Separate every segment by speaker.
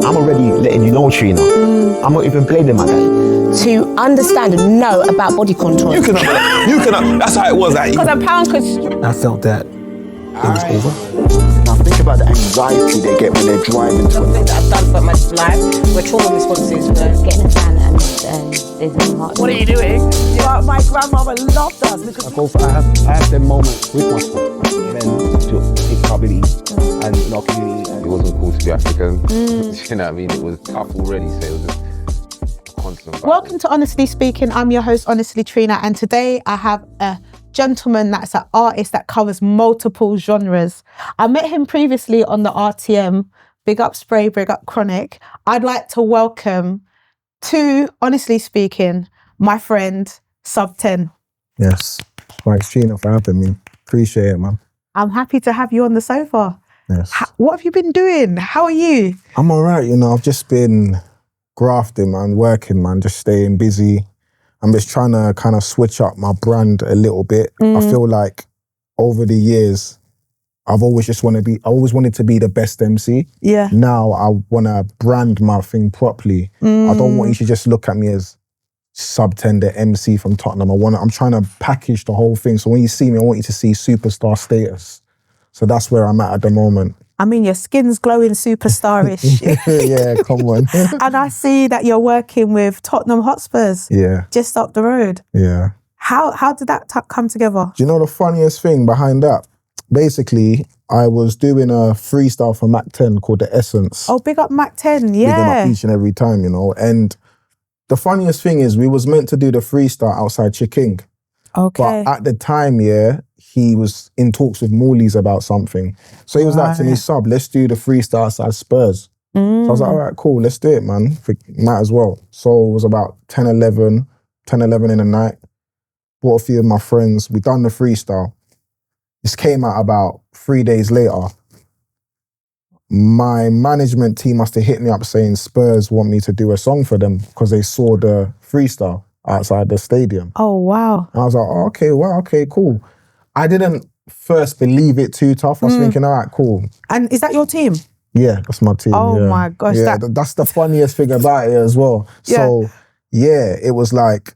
Speaker 1: I'm already letting you know, Trina. I'm not even blaming my dad.
Speaker 2: To understand and know about body contours.
Speaker 1: You cannot. That's how it was.
Speaker 2: Because a pound could...
Speaker 1: I felt that it was over. Now think about the anxiety they get when they're driving to
Speaker 2: Something that I've done for my life, where trauma responses were getting a fan and there's no heart. What are you doing?
Speaker 3: My grandmother loved us because
Speaker 4: I have them moments with my son, then to take probably and not community.
Speaker 5: It wasn't cool to be African. You know what I mean? It was tough already, so it was just a constant battle.
Speaker 6: Welcome to Honestly Speaking. I'm your host, Honestly Trina, and today I have a gentleman that's an artist that covers multiple genres. I met him previously on the RTM. Big up Spray, big up Chronic. I'd like to welcome to Honestly Speaking my friend Sub 10.
Speaker 7: Yes. Thanks, Trina, for having me. Appreciate it, man.
Speaker 6: I'm happy to have you on the sofa.
Speaker 7: Yes.
Speaker 6: What have you been doing? How are you?
Speaker 7: I'm all right, I've just been grafting, man, working, man, just staying busy. I'm just trying to kind of switch up my brand a little bit. I feel like over the years, I always wanted to be the best MC.
Speaker 6: Yeah.
Speaker 7: Now I want to brand my thing properly. I don't want you to just look at me as Sub 10, the MC from Tottenham. I'm trying to package the whole thing. So when you see me, I want you to see superstar status. So that's where I'm at the moment.
Speaker 6: I mean, your skin's glowing superstarish.
Speaker 7: Yeah, come on.
Speaker 6: And I see that you're working with Tottenham Hotspurs.
Speaker 7: Yeah.
Speaker 6: Just up the road.
Speaker 7: Yeah.
Speaker 6: How did that come together?
Speaker 7: Do you know the funniest thing behind that? Basically, I was doing a freestyle for Mac 10 called The Essence.
Speaker 6: Oh, big up Mac 10, yeah.
Speaker 7: Big him up each and every time, And the funniest thing is we was meant to do the freestyle outside Chiking.
Speaker 6: Okay.
Speaker 7: But at the time, he was in talks with Morley's about something. So he was like to me, Sub, let's do the freestyle outside Spurs. So I was like, all right, cool, let's do it, man. Might as well. So it was about 10, 11 in the night. Brought a few of my friends. We done the freestyle. This came out about 3 days later. My management team must have hit me up saying Spurs want me to do a song for them because they saw the freestyle outside the stadium.
Speaker 6: Oh, wow.
Speaker 7: And I was like, oh, okay, cool. I didn't first believe it too tough. I was thinking, all right, cool.
Speaker 6: And is that your team?
Speaker 7: Yeah, that's my team.
Speaker 6: Oh my gosh.
Speaker 7: Yeah, that's the funniest thing about it as well.
Speaker 6: Yeah.
Speaker 7: So, yeah, it was like,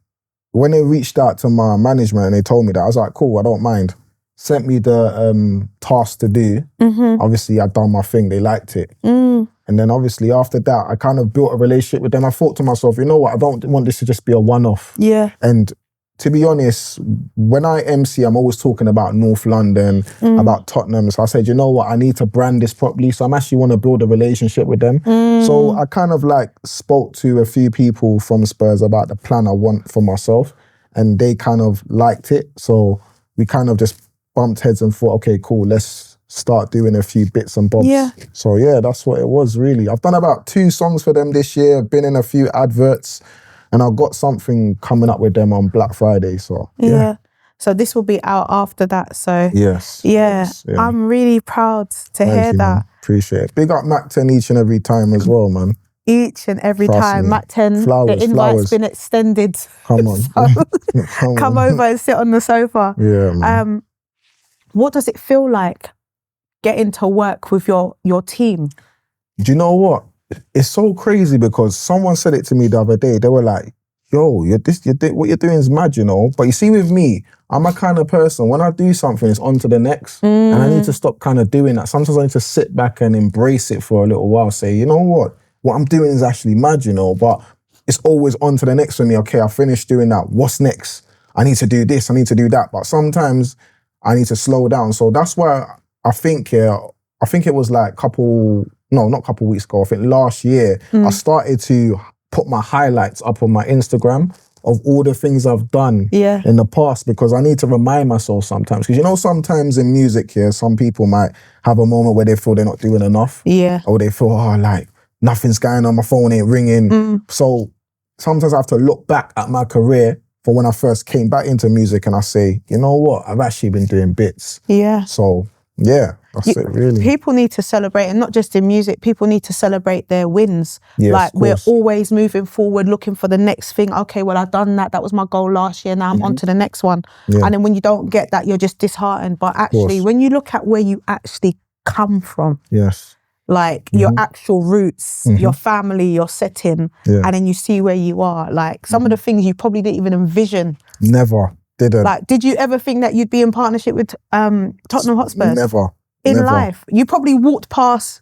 Speaker 7: when they reached out to my management and they told me that, I was like, cool, I don't mind. Sent me the task to do. Obviously, I'd done my thing. They liked it. And then obviously after that, I kind of built a relationship with them. I thought to myself, you know what? I don't want this to just be a one-off.
Speaker 6: Yeah.
Speaker 7: And to be honest, when I MC, I'm always talking about North London, about Tottenham. So I said, you know what? I need to brand this properly. So I'm actually want to build a relationship with them. So I kind of like spoke to a few people from Spurs about the plan I want for myself. And they kind of liked it. So we kind of just bumped heads and thought, okay, cool, let's start doing a few bits and bobs.
Speaker 6: Yeah.
Speaker 7: So yeah, that's what it was really. I've done about 2 songs for them this year. I've been in a few adverts. And I've got something coming up with them on Black Friday, so yeah.
Speaker 6: So this will be out after that, so...
Speaker 7: Yes.
Speaker 6: Yeah,
Speaker 7: yes, yeah.
Speaker 6: I'm really proud to hear that.
Speaker 7: Man. Appreciate it. Big up Mac 10 each and every time as well, man.
Speaker 6: Each and every
Speaker 7: Trust
Speaker 6: time.
Speaker 7: me.
Speaker 6: Mac 10, the invite's been extended.
Speaker 7: Come on.
Speaker 6: So come over and sit on the sofa.
Speaker 7: Yeah, man.
Speaker 6: What does it feel like getting to work with your team?
Speaker 7: Do you know what? It's so crazy because someone said it to me the other day. They were like, yo, what you're doing is mad, But you see with me, I'm a kind of person, when I do something, it's on to the next. And I need to stop kind of doing that. Sometimes I need to sit back and embrace it for a little while. Say, you know what I'm doing is actually mad, But it's always on to the next for me. Okay, I finished doing that. What's next? I need to do this, I need to do that. But sometimes I need to slow down. So that's why I think it was like not a couple weeks ago, I think last year, I started to put my highlights up on my Instagram of all the things I've done in the past because I need to remind myself sometimes. Because sometimes in music here, some people might have a moment where they feel they're not doing enough.
Speaker 6: Yeah.
Speaker 7: Or they feel, like nothing's going on, my phone ain't ringing. So sometimes I have to look back at my career for when I first came back into music and I say, you know what, I've actually been doing bits.
Speaker 6: Yeah.
Speaker 7: So yeah, that's it really.
Speaker 6: People need to celebrate, and not just in music, people need to celebrate their wins.
Speaker 7: Yes,
Speaker 6: like
Speaker 7: of
Speaker 6: we're
Speaker 7: course.
Speaker 6: always moving forward, looking for the next thing. Okay, well, I've done that. That was my goal last year. Now I'm on to the next one.
Speaker 7: Yeah.
Speaker 6: And then when you don't get that, you're just disheartened. But actually,
Speaker 7: course.
Speaker 6: when you look at where you actually come from,
Speaker 7: Yes.
Speaker 6: like your actual roots, your family, your setting, and then you see where you are. Like some of the things you probably didn't even envision.
Speaker 7: Never. Didn't.
Speaker 6: Like, did you ever think that you'd be in partnership with Tottenham Hotspurs?
Speaker 7: Never.
Speaker 6: In life. You probably walked past.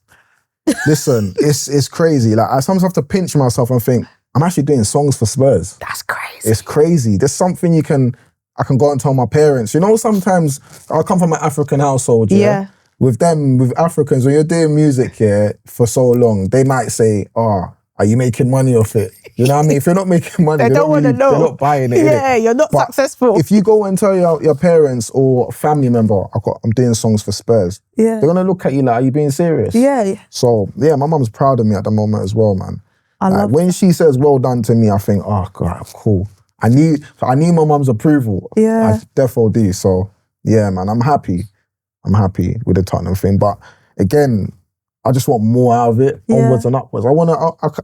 Speaker 7: Listen, it's crazy. Like I sometimes have to pinch myself and think, I'm actually doing songs for Spurs.
Speaker 6: That's crazy.
Speaker 7: It's crazy. There's something I can go and tell my parents. You know, sometimes I come from an African household, yeah? With Africans, when you're doing music for so long, they might say, oh, are you making money off it? You know what I mean? If you're not making money,
Speaker 6: they don't want to know.
Speaker 7: They're not buying it.
Speaker 6: Yeah, you're not successful.
Speaker 7: If you go and tell your parents or family member, I'm doing songs for Spurs, they're going to look at you like, are you being serious?
Speaker 6: Yeah.
Speaker 7: So, yeah, my mum's proud of me at the moment as well, man.
Speaker 6: I love
Speaker 7: when she says well done to me, I think, oh, God, cool. I need my mum's approval.
Speaker 6: Yeah. I
Speaker 7: definitely do. So, yeah, man, I'm happy. I'm happy with the Tottenham thing. But, again, I just want more out of it, onwards and upwards.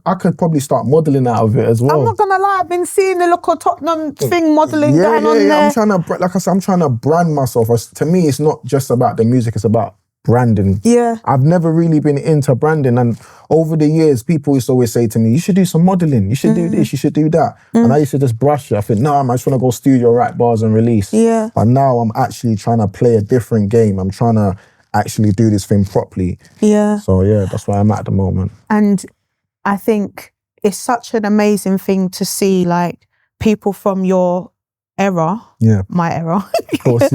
Speaker 7: I could probably start modelling out of it as well.
Speaker 6: I'm not gonna lie, I've been seeing the local Tottenham thing modelling going on there.
Speaker 7: I'm trying to brand myself. To me, it's not just about the music, it's about branding.
Speaker 6: Yeah.
Speaker 7: I've never really been into branding, and over the years, people used to always say to me, you should do some modelling, you should do this, you should do that. And I used to just brush it. I think, no, I just want to go studio, write bars and release.
Speaker 6: Yeah.
Speaker 7: But now I'm actually trying to play a different game. I'm trying to actually do this thing properly.
Speaker 6: Yeah.
Speaker 7: So yeah, that's where I'm at the moment.
Speaker 6: And I think it's such an amazing thing to see like people from your era, my era,
Speaker 7: of course,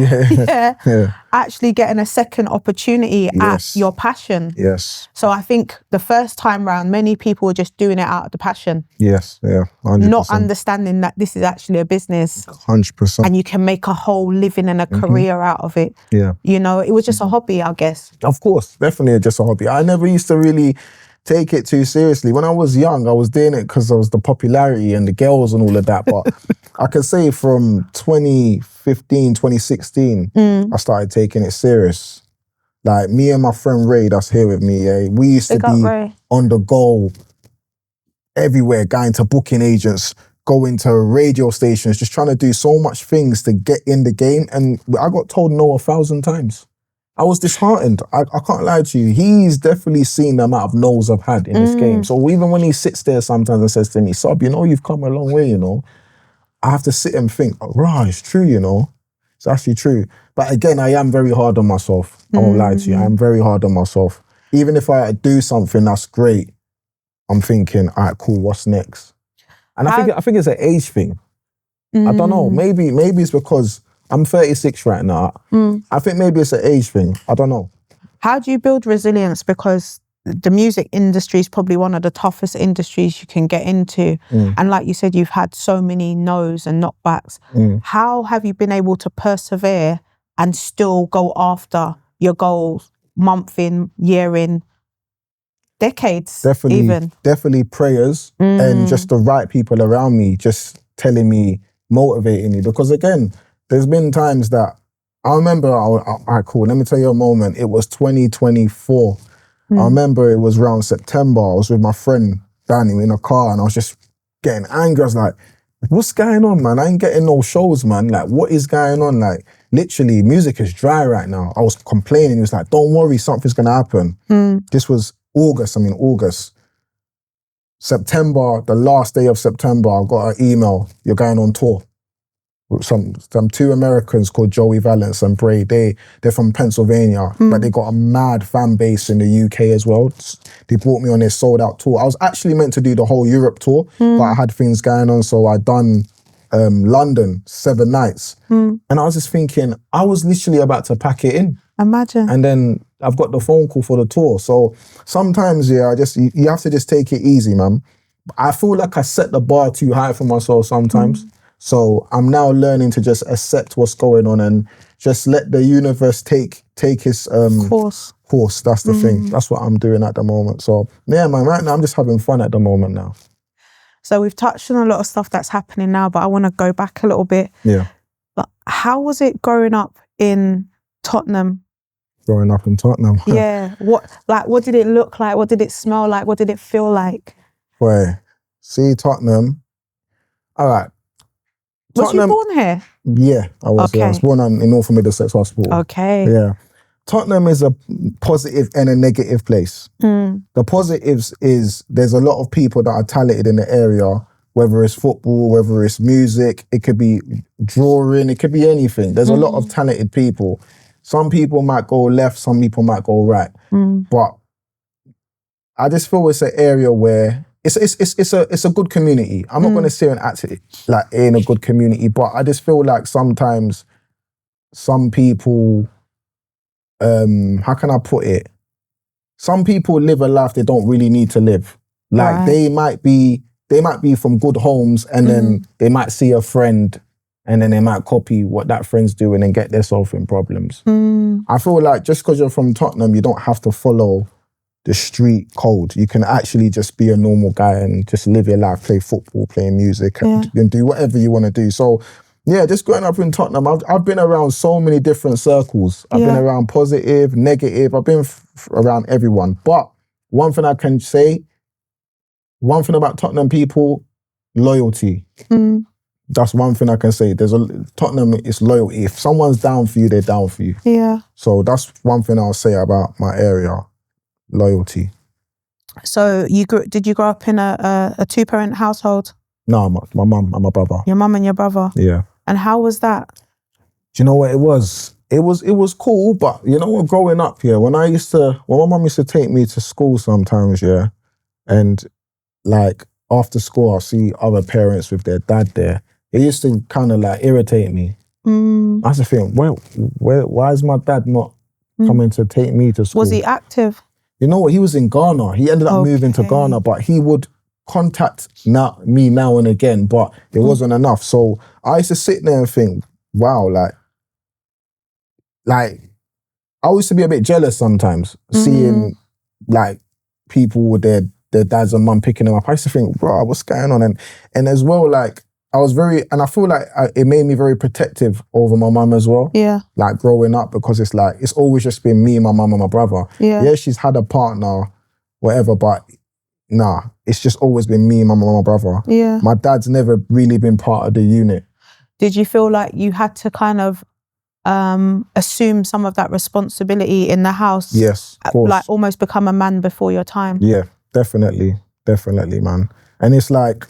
Speaker 6: actually getting a second opportunity at your passion.
Speaker 7: Yes.
Speaker 6: So I think the first time round, many people were just doing it out of the passion.
Speaker 7: Yes, 100%.
Speaker 6: Not understanding that this is actually a business.
Speaker 7: 100%.
Speaker 6: And you can make a whole living and a career out of it.
Speaker 7: Yeah.
Speaker 6: You know, it was just a hobby, I guess.
Speaker 7: Of course, definitely just a hobby. I never used to really take it too seriously. When I was young, I was doing it because there was the popularity and the girls and all of that. But I could say from 2015, 2016, I started taking it serious. Like me and my friend Ray, that's here with me, we used to be on the go everywhere, going to booking agents, going to radio stations, just trying to do so much things to get in the game. And I got told no 1,000 times. I was disheartened. I can't lie to you. He's definitely seen the amount of no's I've had in this game. So even when he sits there sometimes and says to me, Sob, you know, you've come a long way, you know, I have to sit and think, oh, right, it's true, you know. It's actually true. But again, I am very hard on myself. I won't lie to you. I am very hard on myself. Even if I do something that's great, I'm thinking, all right, cool, what's next? And I think it's an age thing. I don't know. Maybe it's because I'm 36 right now. I think maybe it's an age thing. I don't know.
Speaker 6: How do you build resilience? Because the music industry is probably one of the toughest industries you can get into. And like you said, you've had so many no's and knockbacks. How have you been able to persevere and still go after your goals month in, year in, decades even?
Speaker 7: Definitely prayers and just the right people around me just telling me, motivating me. Because again, there's been times that I remember, all right, cool, let me tell you a moment. It was 2024. I remember it was around September. I was with my friend Danny in a car and I was just getting angry. I was like, what's going on, man? I ain't getting no shows, man. Like, what is going on? Like, literally, music is dry right now. I was complaining. He was like, don't worry, something's going to happen. This was August. September, the last day of September, I got an email. You're going on tour. With some two Americans called Joey Valence and Bray. They're from Pennsylvania, but they got a mad fan base in the UK as well. They brought me on their sold out tour. I was actually meant to do the whole Europe tour, but I had things going on, so I done London 7 nights. And I was just thinking, I was literally about to pack it in.
Speaker 6: Imagine.
Speaker 7: And then I've got the phone call for the tour. So sometimes, you have to just take it easy, man. I feel like I set the bar too high for myself sometimes. So I'm now learning to just accept what's going on and just let the universe take his course. That's the thing. That's what I'm doing at the moment. So yeah, man, right now I'm just having fun at the moment now.
Speaker 6: So we've touched on a lot of stuff that's happening now, but I want to go back a little bit.
Speaker 7: Yeah.
Speaker 6: But how was it growing up in Tottenham?
Speaker 7: Growing up in Tottenham.
Speaker 6: Yeah. What did it look like? What did it smell like? What did it feel like?
Speaker 7: Boy, see Tottenham. All right.
Speaker 6: Was you born here?
Speaker 7: Yeah, I was.
Speaker 6: Okay.
Speaker 7: I was born in North Middlesex Hospital.
Speaker 6: Okay.
Speaker 7: Yeah. Tottenham is a positive and a negative place. The positives is there's a lot of people that are talented in the area, whether it's football, whether it's music, it could be drawing, it could be anything. There's a lot of talented people. Some people might go left, some people might go right. But I just feel it's an area where it's a good community. I'm not gonna say and act like in a good community, but I just feel like sometimes some people, how can I put it? Some people live a life they don't really need to live. Like they might be from good homes and then they might see a friend and then they might copy what that friend's doing and get themselves in problems. I feel like just because you're from Tottenham, you don't have to follow the street code. You can actually just be a normal guy and just live your life, play football, play music, and do whatever you want to do. So yeah, just growing up in Tottenham, I've been around so many different circles. I've been around positive, negative. I've been around everyone. But one thing I can say, one thing about Tottenham people, loyalty. That's one thing I can say. Tottenham is loyalty. If someone's down for you, they're down for you.
Speaker 6: Yeah.
Speaker 7: So that's one thing I'll say about my area, loyalty.
Speaker 6: So did you grow up in a two-parent household?
Speaker 7: No, my mum and my brother.
Speaker 6: Your mum and your brother?
Speaker 7: Yeah.
Speaker 6: And how was that?
Speaker 7: Do you know what it was? It was cool, but you know what, growing up, when my mum used to take me to school sometimes, and like after school I'll see other parents with their dad there, it used to kind of like irritate me. I used to think, why is my dad not coming to take me to school?
Speaker 6: Was he active?
Speaker 7: You know what, he was in Ghana. He ended up moving to Ghana, but he would contact me now and again, but it wasn't enough. So I used to sit there and think, wow, like I used to be a bit jealous sometimes, seeing like people with their dads and mum picking them up. I used to think, bro, what's going on? And as well, like I feel like it made me very protective over my mum as well.
Speaker 6: Yeah. Like
Speaker 7: growing up, because it's like, it's always just been me, my mum and my brother. Yeah, she's had a partner, whatever, but nah, it's just always been me, my mum and my brother. Yeah. My dad's never really been part of the unit.
Speaker 6: Did you feel like you had to kind of assume some of that responsibility in the house?
Speaker 7: Yes, of course.
Speaker 6: Like almost become a man before your time?
Speaker 7: Yeah, definitely, man. And it's like,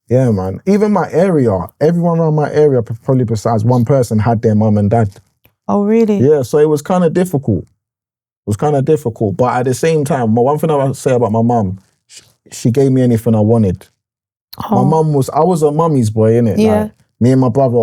Speaker 7: yeah, man, even my area, everyone around my area, probably besides one person, had their mum and dad.
Speaker 6: Oh, really?
Speaker 7: Yeah, so it was kind of difficult. But at the same time, one thing I would say about my mum, she gave me anything I wanted. My mum I was a mummy's boy, innit?
Speaker 6: Yeah.
Speaker 7: Like, me and my brother,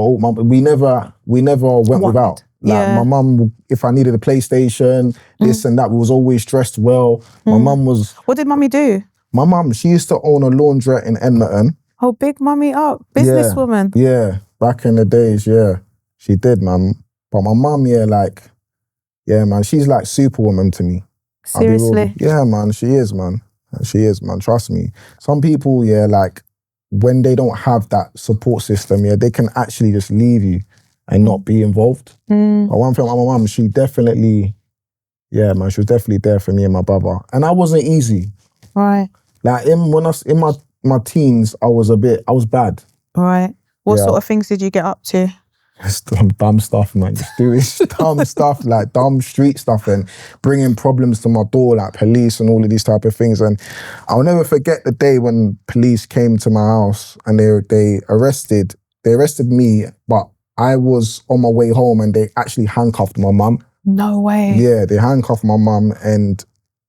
Speaker 7: we never went without. Like my mum, if I needed a PlayStation, this and that, we was always dressed well. My mum was...
Speaker 6: What did mummy do?
Speaker 7: My mum, she used to own a laundrette in Edmonton.
Speaker 6: Oh, big mummy up. Businesswoman.
Speaker 7: Yeah, back in the days, yeah. She did, man. But my mum, man, she's like superwoman to me.
Speaker 6: Seriously?
Speaker 7: Yeah, man, she is, man. She is, man, trust me. Some people, like, when they don't have that support system, they can actually just leave you and not be involved. But one thing about my mum, she definitely, man, she was definitely there for me and my brother. And I wasn't easy.
Speaker 6: Right.
Speaker 7: Like, in my teens, I was bad.
Speaker 6: Right. What sort of things did you get up to?
Speaker 7: Some dumb stuff, man. Just doing dumb stuff, like dumb street stuff, and bringing problems to my door, like police and all of these type of things. And I'll never forget the day when police came to my house and they arrested me, but I was on my way home and they actually handcuffed my mum.
Speaker 6: No way.
Speaker 7: Yeah, they handcuffed my mum, and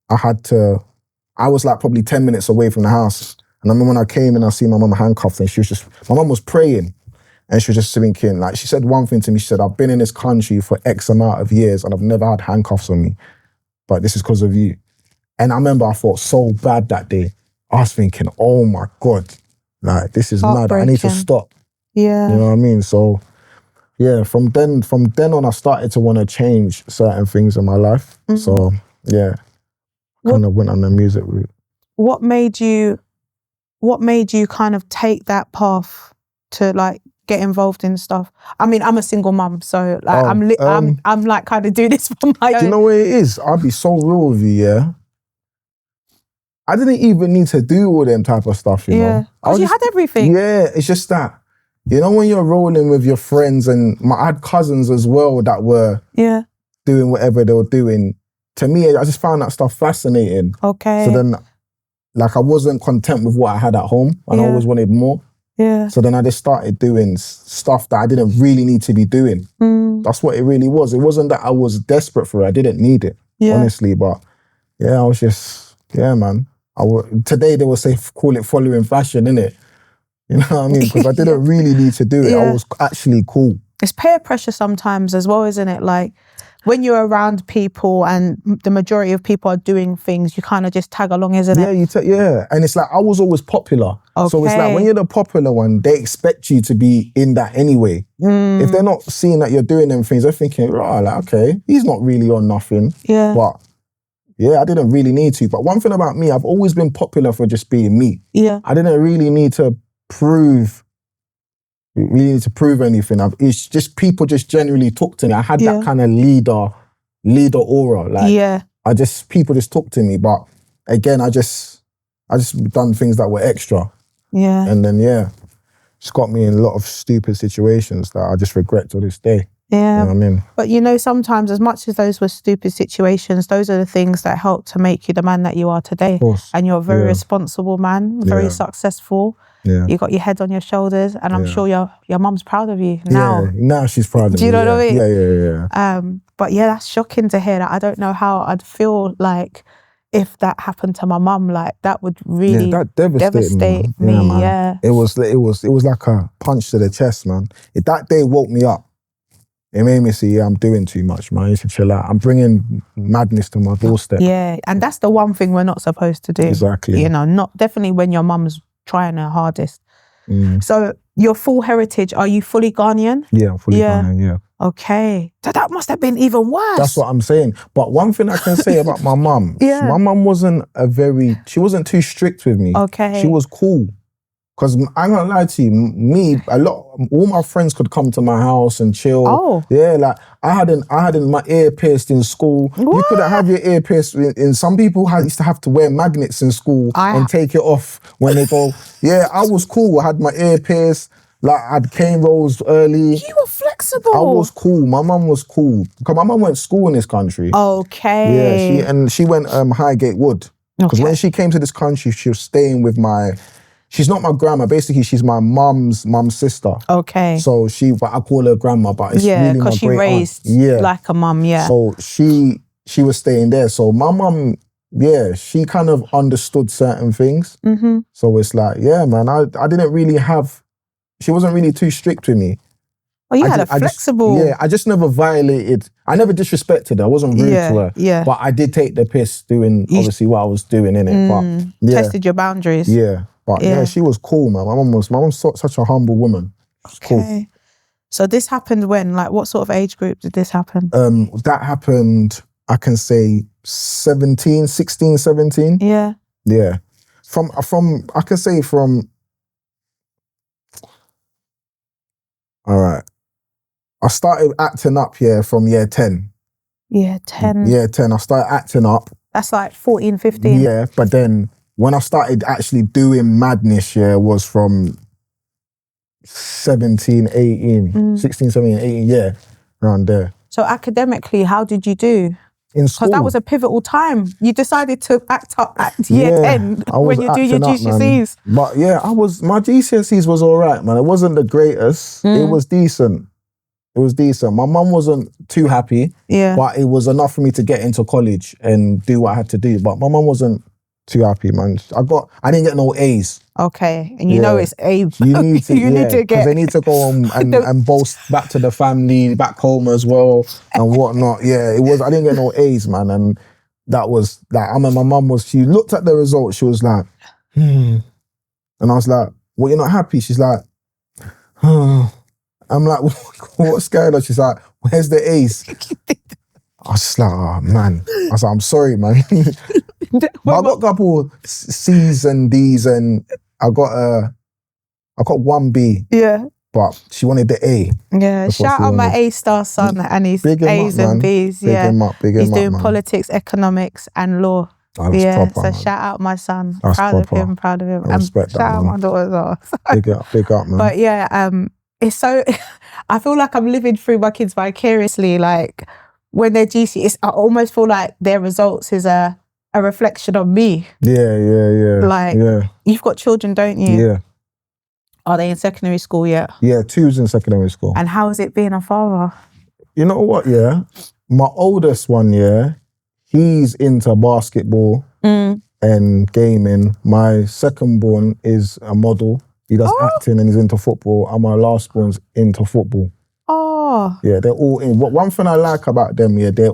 Speaker 7: I was like probably 10 minutes away from the house. And I remember when I came and I see my mum handcuffed, and my mum was praying. And she was just thinking, like, she said one thing to me. She said, I've been in this country for X amount of years and I've never had handcuffs on me, but this is because of you. And I remember I felt so bad that day. I was thinking, oh my God, like, this is mad. I need to stop.
Speaker 6: Yeah.
Speaker 7: You know what I mean? So, yeah, from then on, I started to want to change certain things in my life. So, yeah, kind of went on the music route.
Speaker 6: What made you kind of take that path to, like, get involved in stuff? I mean, I'm a single mum, so like I'm like kind of doing this for my own.
Speaker 7: Do you know what it is? I'll be so real with you, I didn't even need to do all them type of stuff, you know?
Speaker 6: Because you had everything.
Speaker 7: Yeah, it's just that, you know, when you're rolling with your friends, and I had cousins as well that were doing whatever they were doing. To me, I just found that stuff fascinating.
Speaker 6: Okay.
Speaker 7: So then, like, I wasn't content with what I had at home, and I
Speaker 6: Yeah.
Speaker 7: always wanted more.
Speaker 6: Yeah.
Speaker 7: So then I just started doing stuff that I didn't really need to be doing. That's what it really was. It wasn't that I was desperate for it. I didn't need it, honestly. But yeah, I was just, man. Today they will say, call it following fashion, innit? You know what I mean? Because I didn't really need to do it. I was actually cool.
Speaker 6: It's peer pressure sometimes as well, isn't it? Like, when you're around people and the majority of people are doing things, you kind of just tag along, isn't it?
Speaker 7: Yeah. And it's like, I was always popular.
Speaker 6: Okay.
Speaker 7: So it's like, when you're the popular one, they expect you to be in that anyway. If they're not seeing that you're doing them things, they're thinking, right, like, okay, he's not really on nothing.
Speaker 6: Yeah.
Speaker 7: But yeah, I didn't really need to. But one thing about me, I've always been popular for just being me.
Speaker 6: Yeah.
Speaker 7: I didn't really need to prove anything. It's just people just generally talk to me. I had that kind of leader aura. Like, people just talk to me. But again, I just done things that were extra.
Speaker 6: Yeah.
Speaker 7: And then it's got me in a lot of stupid situations that I just regret to this day.
Speaker 6: Yeah.
Speaker 7: You know what I mean?
Speaker 6: But you know, sometimes, as much as those were stupid situations, those are the things that help to make you the man that you are today.
Speaker 7: Of course.
Speaker 6: And you're a very responsible man, very successful.
Speaker 7: Yeah.
Speaker 6: You got your head on your shoulders, and I'm sure your mum's proud of you now.
Speaker 7: Yeah, now she's proud of me.
Speaker 6: Do you know what I mean?
Speaker 7: Yeah.
Speaker 6: But yeah, that's shocking to hear that. I don't know how I'd feel like if that happened to my mum. Like, that would really
Speaker 7: that devastated
Speaker 6: me.
Speaker 7: Man.
Speaker 6: Yeah.
Speaker 7: It was like a punch to the chest, man. That day woke me up. It made me see, I'm doing too much, man. You should chill out. I'm bringing madness to my doorstep.
Speaker 6: Yeah, and that's the one thing we're not supposed to do.
Speaker 7: Exactly.
Speaker 6: You know, definitely when your mum's trying her hardest. So your full heritage, are you fully Ghanaian?
Speaker 7: Yeah, I'm fully Ghanaian, yeah.
Speaker 6: Okay. So that must have been even worse.
Speaker 7: That's what I'm saying. But one thing I can say about my mum, my mum wasn't she wasn't too strict with me.
Speaker 6: Okay.
Speaker 7: She was cool. Because I'm not gonna lie to you, all my friends could come to my house and chill.
Speaker 6: Oh.
Speaker 7: Yeah, like I had my ear pierced in school.
Speaker 6: What?
Speaker 7: You couldn't have your ear pierced in some people used to have to wear magnets in school and take it off when they go. Yeah, I was cool. I had my ear pierced. Like, I had cane rolls early.
Speaker 6: You were flexible.
Speaker 7: I was cool. My mum was cool. Because my mum went to school in this country.
Speaker 6: Okay.
Speaker 7: Yeah, she went Highgate Wood. Because when she came to this country, she was staying with she's not my grandma. Basically, she's my mum's sister. Okay. So I call her grandma, but it's really my great
Speaker 6: because she raised like a mum,
Speaker 7: So she was staying there. So my mum, she kind of understood certain things. Mm-hmm. So it's like, man, I didn't really she wasn't really too strict with me.
Speaker 6: Oh, you had a flexible...
Speaker 7: I just never violated. I never disrespected her. I wasn't rude to her. Yeah. But I did take the piss doing, obviously, what I was doing, innit? But
Speaker 6: tested your boundaries.
Speaker 7: Yeah. But she was cool, man. My mum's such a humble woman. Cool.
Speaker 6: Okay. So this happened when? Like, what sort of age group did this happen?
Speaker 7: That happened, I can say 16, 17.
Speaker 6: Yeah.
Speaker 7: Yeah. I can say from... All right. I started acting up from year 10.
Speaker 6: Year 10?
Speaker 7: Year 10. I started acting up.
Speaker 6: That's like 14, 15?
Speaker 7: Yeah, but then when I started actually doing madness, was from 17, 18, 16, 17, 18, around there.
Speaker 6: So academically, how did you do?
Speaker 7: In school.
Speaker 6: Because that was a pivotal time. You decided to act up at year 10 when you do your GCSEs.
Speaker 7: But my GCSEs was all right, man. It wasn't the greatest. It was decent. My mum wasn't too happy, but it was enough for me to get into college and do what I had to do. But my mum wasn't too happy, man. I didn't get no A's.
Speaker 6: Okay, and you know it's age.
Speaker 7: You need to,
Speaker 6: need to get...
Speaker 7: because they need to go home and boast back to the family, back home as well, and whatnot. Yeah, I didn't get no A's, man, and that was like, my mum she looked at the results, she was like, and I was like, well, you're not happy? She's like, I'm like, what's going on? She's like, where's the A's? I was just like, oh, man. I was like, I'm sorry, man. But I got a couple C's and D's, and I got one B. Yeah. But she wanted the A.
Speaker 6: Yeah. Shout out my A-star son and his A's and B's.
Speaker 7: Big him up,
Speaker 6: He's doing politics, economics, and law.
Speaker 7: Proper,
Speaker 6: so
Speaker 7: man.
Speaker 6: Shout out my son.
Speaker 7: That's
Speaker 6: proud
Speaker 7: proper.
Speaker 6: of him.
Speaker 7: I respect that,
Speaker 6: shout out
Speaker 7: man.
Speaker 6: my daughter as well.
Speaker 7: Big up, man.
Speaker 6: But it's so, I feel like I'm living through my kids vicariously. Like, when they're GC, I almost feel like their results is a reflection of me.
Speaker 7: Yeah.
Speaker 6: Like, you've got children, don't you?
Speaker 7: Yeah.
Speaker 6: Are they in secondary school yet?
Speaker 7: Yeah, 2's in secondary school.
Speaker 6: And how is it being a father?
Speaker 7: You know what, yeah? My oldest one, yeah, he's into basketball and gaming. My second born is a model. He does acting and he's into football. And my last born's into football.
Speaker 6: Oh.
Speaker 7: Yeah, they're all in. One thing I like about them, yeah, they're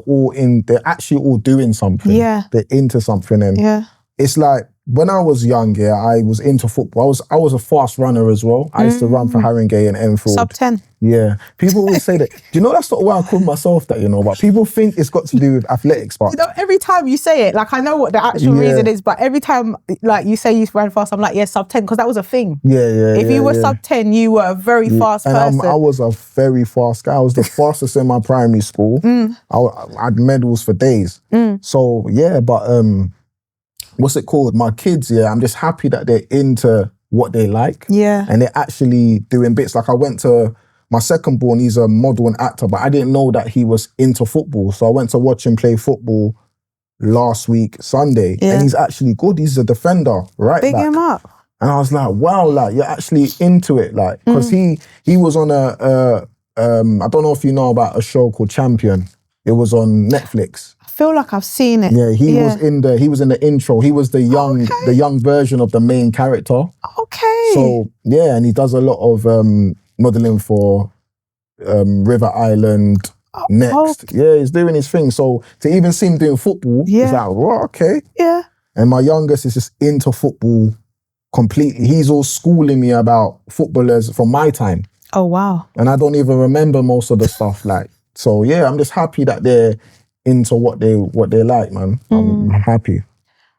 Speaker 7: actually all doing something.
Speaker 6: Yeah.
Speaker 7: They're into something. And it's like, when I was young, yeah, I was into football. I was a fast runner as well. I used to run for Haringey and Enfield.
Speaker 6: Sub 10.
Speaker 7: Yeah. People always say that. Do you know, that's not why I call myself that, you know, but people think it's got to do with athletics. But
Speaker 6: you know, every time you say it, like, I know what the actual reason is, but every time, like, you say you ran fast, I'm like, yeah, sub 10, because that was a thing. If you were sub 10, you were a very fast person.
Speaker 7: I was a very fast guy. I was the fastest in my primary school. I had medals for days. So, yeah, but what's it called? My kids, yeah, I'm just happy that they're into what they like. Yeah. And they're actually doing bits. Like, I went to my second born, he's a model and actor, but I didn't know that he was into football. So I went to watch him play football last week, Sunday. Yeah. And he's actually good. He's a defender, right?
Speaker 6: Big him up.
Speaker 7: And I was like, wow, like, you're actually into it. Like, because he was on I don't know if you know about a show called Champion. It was on Netflix.
Speaker 6: I feel like I've seen it.
Speaker 7: Yeah, he was in the intro. He was the young version of the main character.
Speaker 6: Okay.
Speaker 7: So yeah, and he does a lot of modeling for River Island. Next. Yeah, he's doing his thing. So to even see him doing football, it's like, well, okay.
Speaker 6: Yeah.
Speaker 7: And my youngest is just into football completely. He's all schooling me about footballers from my time.
Speaker 6: Oh wow.
Speaker 7: And I don't even remember most of the stuff. Like, so yeah, I'm just happy that they're into what they like, man. I'm happy.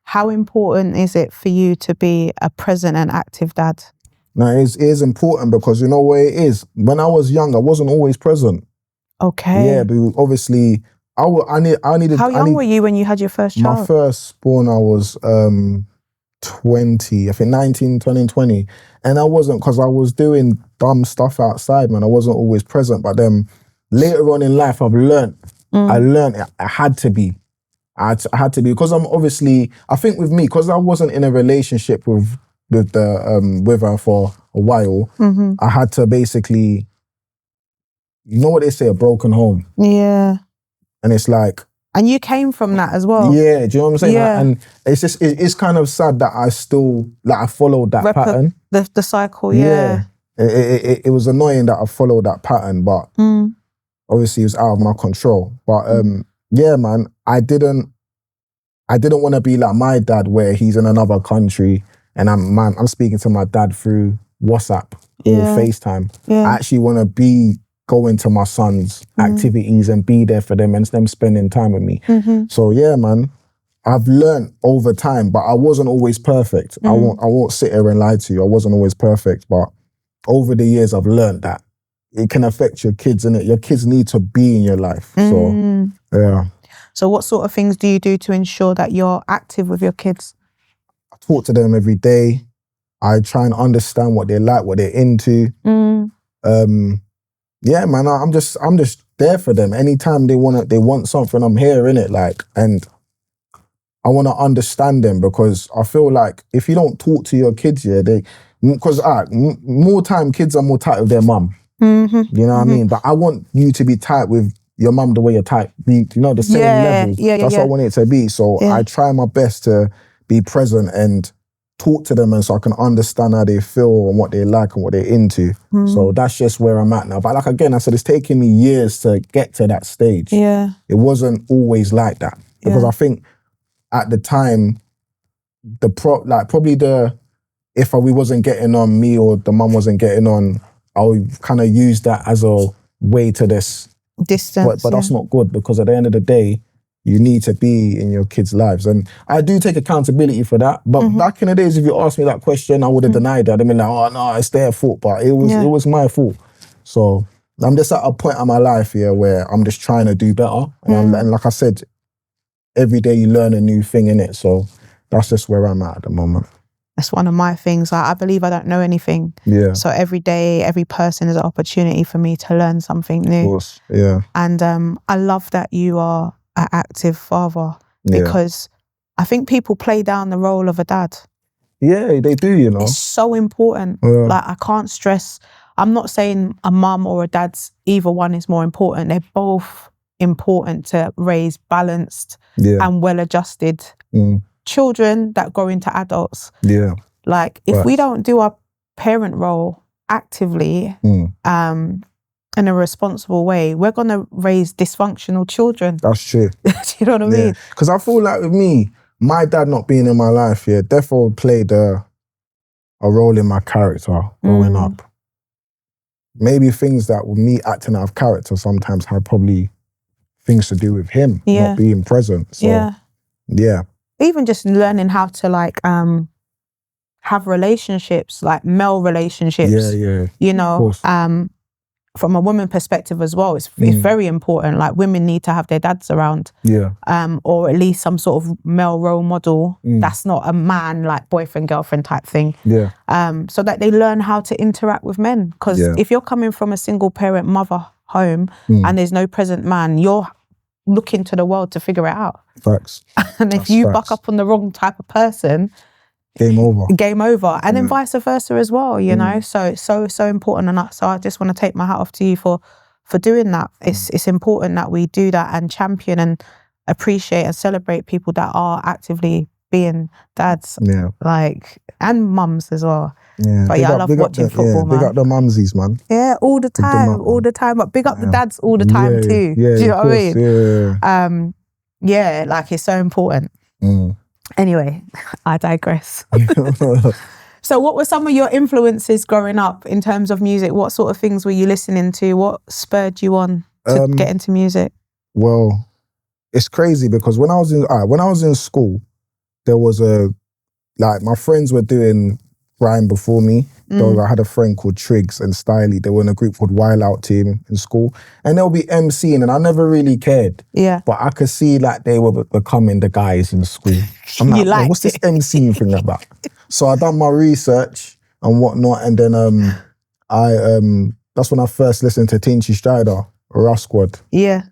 Speaker 6: How important is it for you to be a present and active dad?
Speaker 7: No, it is important because you know where it is. When I was young, I wasn't always present.
Speaker 6: Okay.
Speaker 7: Yeah, but obviously, I needed.
Speaker 6: How young were you when you had your first child?
Speaker 7: My first born, I was 20, I think 19, 20. And I wasn't, because I was doing dumb stuff outside, man. I wasn't always present. But then later on in life, I've learned. I learned I had to be. I had to be, because I'm obviously, I think with me, because I wasn't in a relationship with her for a while, I had to basically, you know what they say, a broken home.
Speaker 6: Yeah.
Speaker 7: And it's like,
Speaker 6: and you came from that as well.
Speaker 7: Yeah, do you know what I'm saying?
Speaker 6: Yeah.
Speaker 7: And it's just, it's kind of sad that I still, like, I followed that pattern.
Speaker 6: The cycle, yeah.
Speaker 7: It was annoying that I followed that pattern, but obviously it was out of my control. But yeah, man, I didn't want to be like my dad, where he's in another country and I'm speaking to my dad through WhatsApp or FaceTime.
Speaker 6: Yeah.
Speaker 7: I actually want to be going to my son's activities and be there for them and them spending time with me. So yeah, man, I've learned over time, but I wasn't always perfect. I won't sit here and lie to you. I wasn't always perfect, but over the years I've learned that it can affect your kids, innit? Your kids need to be in your life. So yeah.
Speaker 6: So what sort of things do you do to ensure that you're active with your kids?
Speaker 7: I talk to them every day. I try and understand what they like, what they're into. Yeah, man, I'm just there for them. Anytime they want something, I'm here, innit? Like, and I want to understand them, because I feel like if you don't talk to your kids, because more time kids are more tight with their mum. You know what I mean? But I want you to be tight with your mum the way you're tight. You know, the same level. That's what I want it to be. So I try my best to be present and talk to them, and so I can understand how they feel and what they like and what they're into. So that's just where I'm at now. But like, again, I said, it's taken me years to get to that stage. Yeah. It wasn't always like that. Because I think at the time, if we wasn't getting on, me or the mum wasn't getting on, I would kind of use that as a way to this distance. But that's not good, because at the end of the day, you need to be in your kids' lives. And I do take accountability for that. But back in the days, if you asked me that question, I would have denied that. I'd been like, oh no, it's their fault. But it was my fault. So I'm just at a point in my life here where I'm just trying to do better. And like I said, every day you learn a new thing, innit? So that's just where I'm at the moment.
Speaker 6: That's one of my things. Like, I believe I don't know anything.
Speaker 7: Yeah.
Speaker 6: So every day, every person is an opportunity for me to learn something new.
Speaker 7: Of course. Yeah.
Speaker 6: And I love that you are an active father,
Speaker 7: Yeah.
Speaker 6: because I think people play down the role of a dad.
Speaker 7: Yeah, they do, you know.
Speaker 6: It's so important.
Speaker 7: Yeah.
Speaker 6: Like, I can't stress, I'm not saying a mum or a dad's, either one is more important. They're both important to raise balanced and well-adjusted children that grow into adults.
Speaker 7: Yeah.
Speaker 6: Like, if we don't do our parent role actively in a responsible way, we're going to raise dysfunctional children.
Speaker 7: That's true.
Speaker 6: Do you know what I mean?
Speaker 7: Because I feel like with me, my dad not being in my life, definitely played a role in my character growing up. Maybe things that with me acting out of character sometimes had probably things to do with him not being present. So, yeah.
Speaker 6: Even just learning how to like have relationships, like male relationships.
Speaker 7: Yeah.
Speaker 6: You know, from a woman perspective as well, it's very important. Like, women need to have their dads around.
Speaker 7: Yeah.
Speaker 6: Or at least some sort of male role model that's not a man, like boyfriend, girlfriend type thing.
Speaker 7: Yeah.
Speaker 6: So that they learn how to interact with men. Because if you're coming from a single parent mother home and there's no present man, you're looking to the world to figure it out.
Speaker 7: Facts.
Speaker 6: And if you buck up on the wrong type of person,
Speaker 7: game over.
Speaker 6: And then vice versa as well, you know. So it's so important. And so I just want to take my hat off to you for doing that. It's important that we do that and champion and appreciate and celebrate people that are actively being dads.
Speaker 7: Yeah.
Speaker 6: Like, and mums as well.
Speaker 7: Yeah.
Speaker 6: But I love watching football, man.
Speaker 7: Big up the mumsies, man.
Speaker 6: Yeah, all the time. But big up the dads all the time too.
Speaker 7: Yeah,
Speaker 6: do you know what I mean?
Speaker 7: Yeah.
Speaker 6: Yeah, like, it's so important. Anyway, I digress. So what were some of your influences growing up in terms of music? What sort of things were you listening to? What spurred you on to get into music?
Speaker 7: Well, it's crazy because when I was in school, there was my friends were doing grime before me. I had a friend called Triggs and Styley. They were in a group called Wild Out Team in school. And they'll be MCing, and I never really cared.
Speaker 6: Yeah.
Speaker 7: But I could see like they were becoming the guys in school. I'm like, "Man, what's this MCing thing about?" So I done my research and whatnot, and then that's when I first listened to Tinchy Strider, Rough Squad.
Speaker 6: Yeah.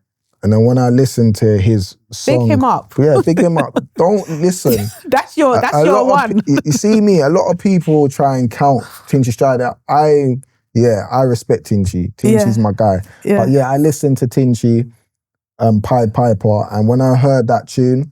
Speaker 7: And then when I listened to his song...
Speaker 6: Big him up.
Speaker 7: Yeah, big him up. Don't listen.
Speaker 6: That's your one.
Speaker 7: You see me, a lot of people try and count Tinchy Strider. I respect Tinchy. Tinchy's my guy.
Speaker 6: Yeah.
Speaker 7: But I listened to Tinchy, Pied Piper, and when I heard that tune,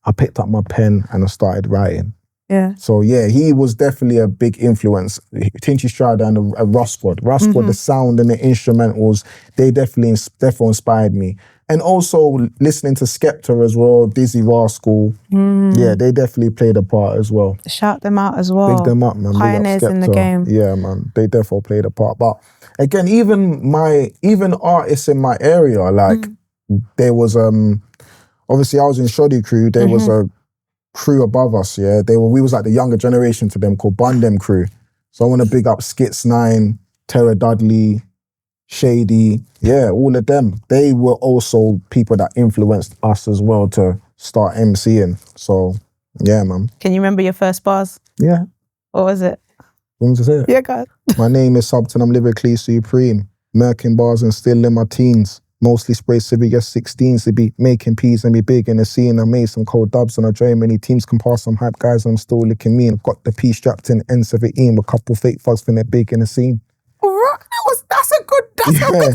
Speaker 7: I picked up my pen and I started writing.
Speaker 6: Yeah.
Speaker 7: So he was definitely a big influence. Tinchy Strider and Rough Squad. Rough Squad, the sound and the instrumentals, they definitely inspired me. And also listening to Skepta as well, Dizzy Rascal. Yeah, they definitely played a part as well.
Speaker 6: Shout them out as well.
Speaker 7: Big them up, man.
Speaker 6: Pioneers in the game.
Speaker 7: Yeah, man. They definitely played a part. But again, even artists in my area, like there was obviously I was in Shoddy Crew. There was a crew above us, we was like the younger generation to them called Bundem Crew. So I want to big up Skits 9, Terra Dudley, Shady, all of them. They were also people that influenced us as well to start MCing. So, yeah, man.
Speaker 6: Can you remember your first bars?
Speaker 7: Yeah.
Speaker 6: What was it?
Speaker 7: You want me to say it?
Speaker 6: Yeah, go ahead.
Speaker 7: My name is Subton, I'm lyrically supreme. Murking bars and still in my teens. Mostly spray civic S16s to be making peas and be big in the scene. I made some cold dubs and I drain many teams can pass some hype guys and I'm still looking mean. I've got the P strapped in N17 with a couple fake thugs when they're big in the scene.
Speaker 6: That's a good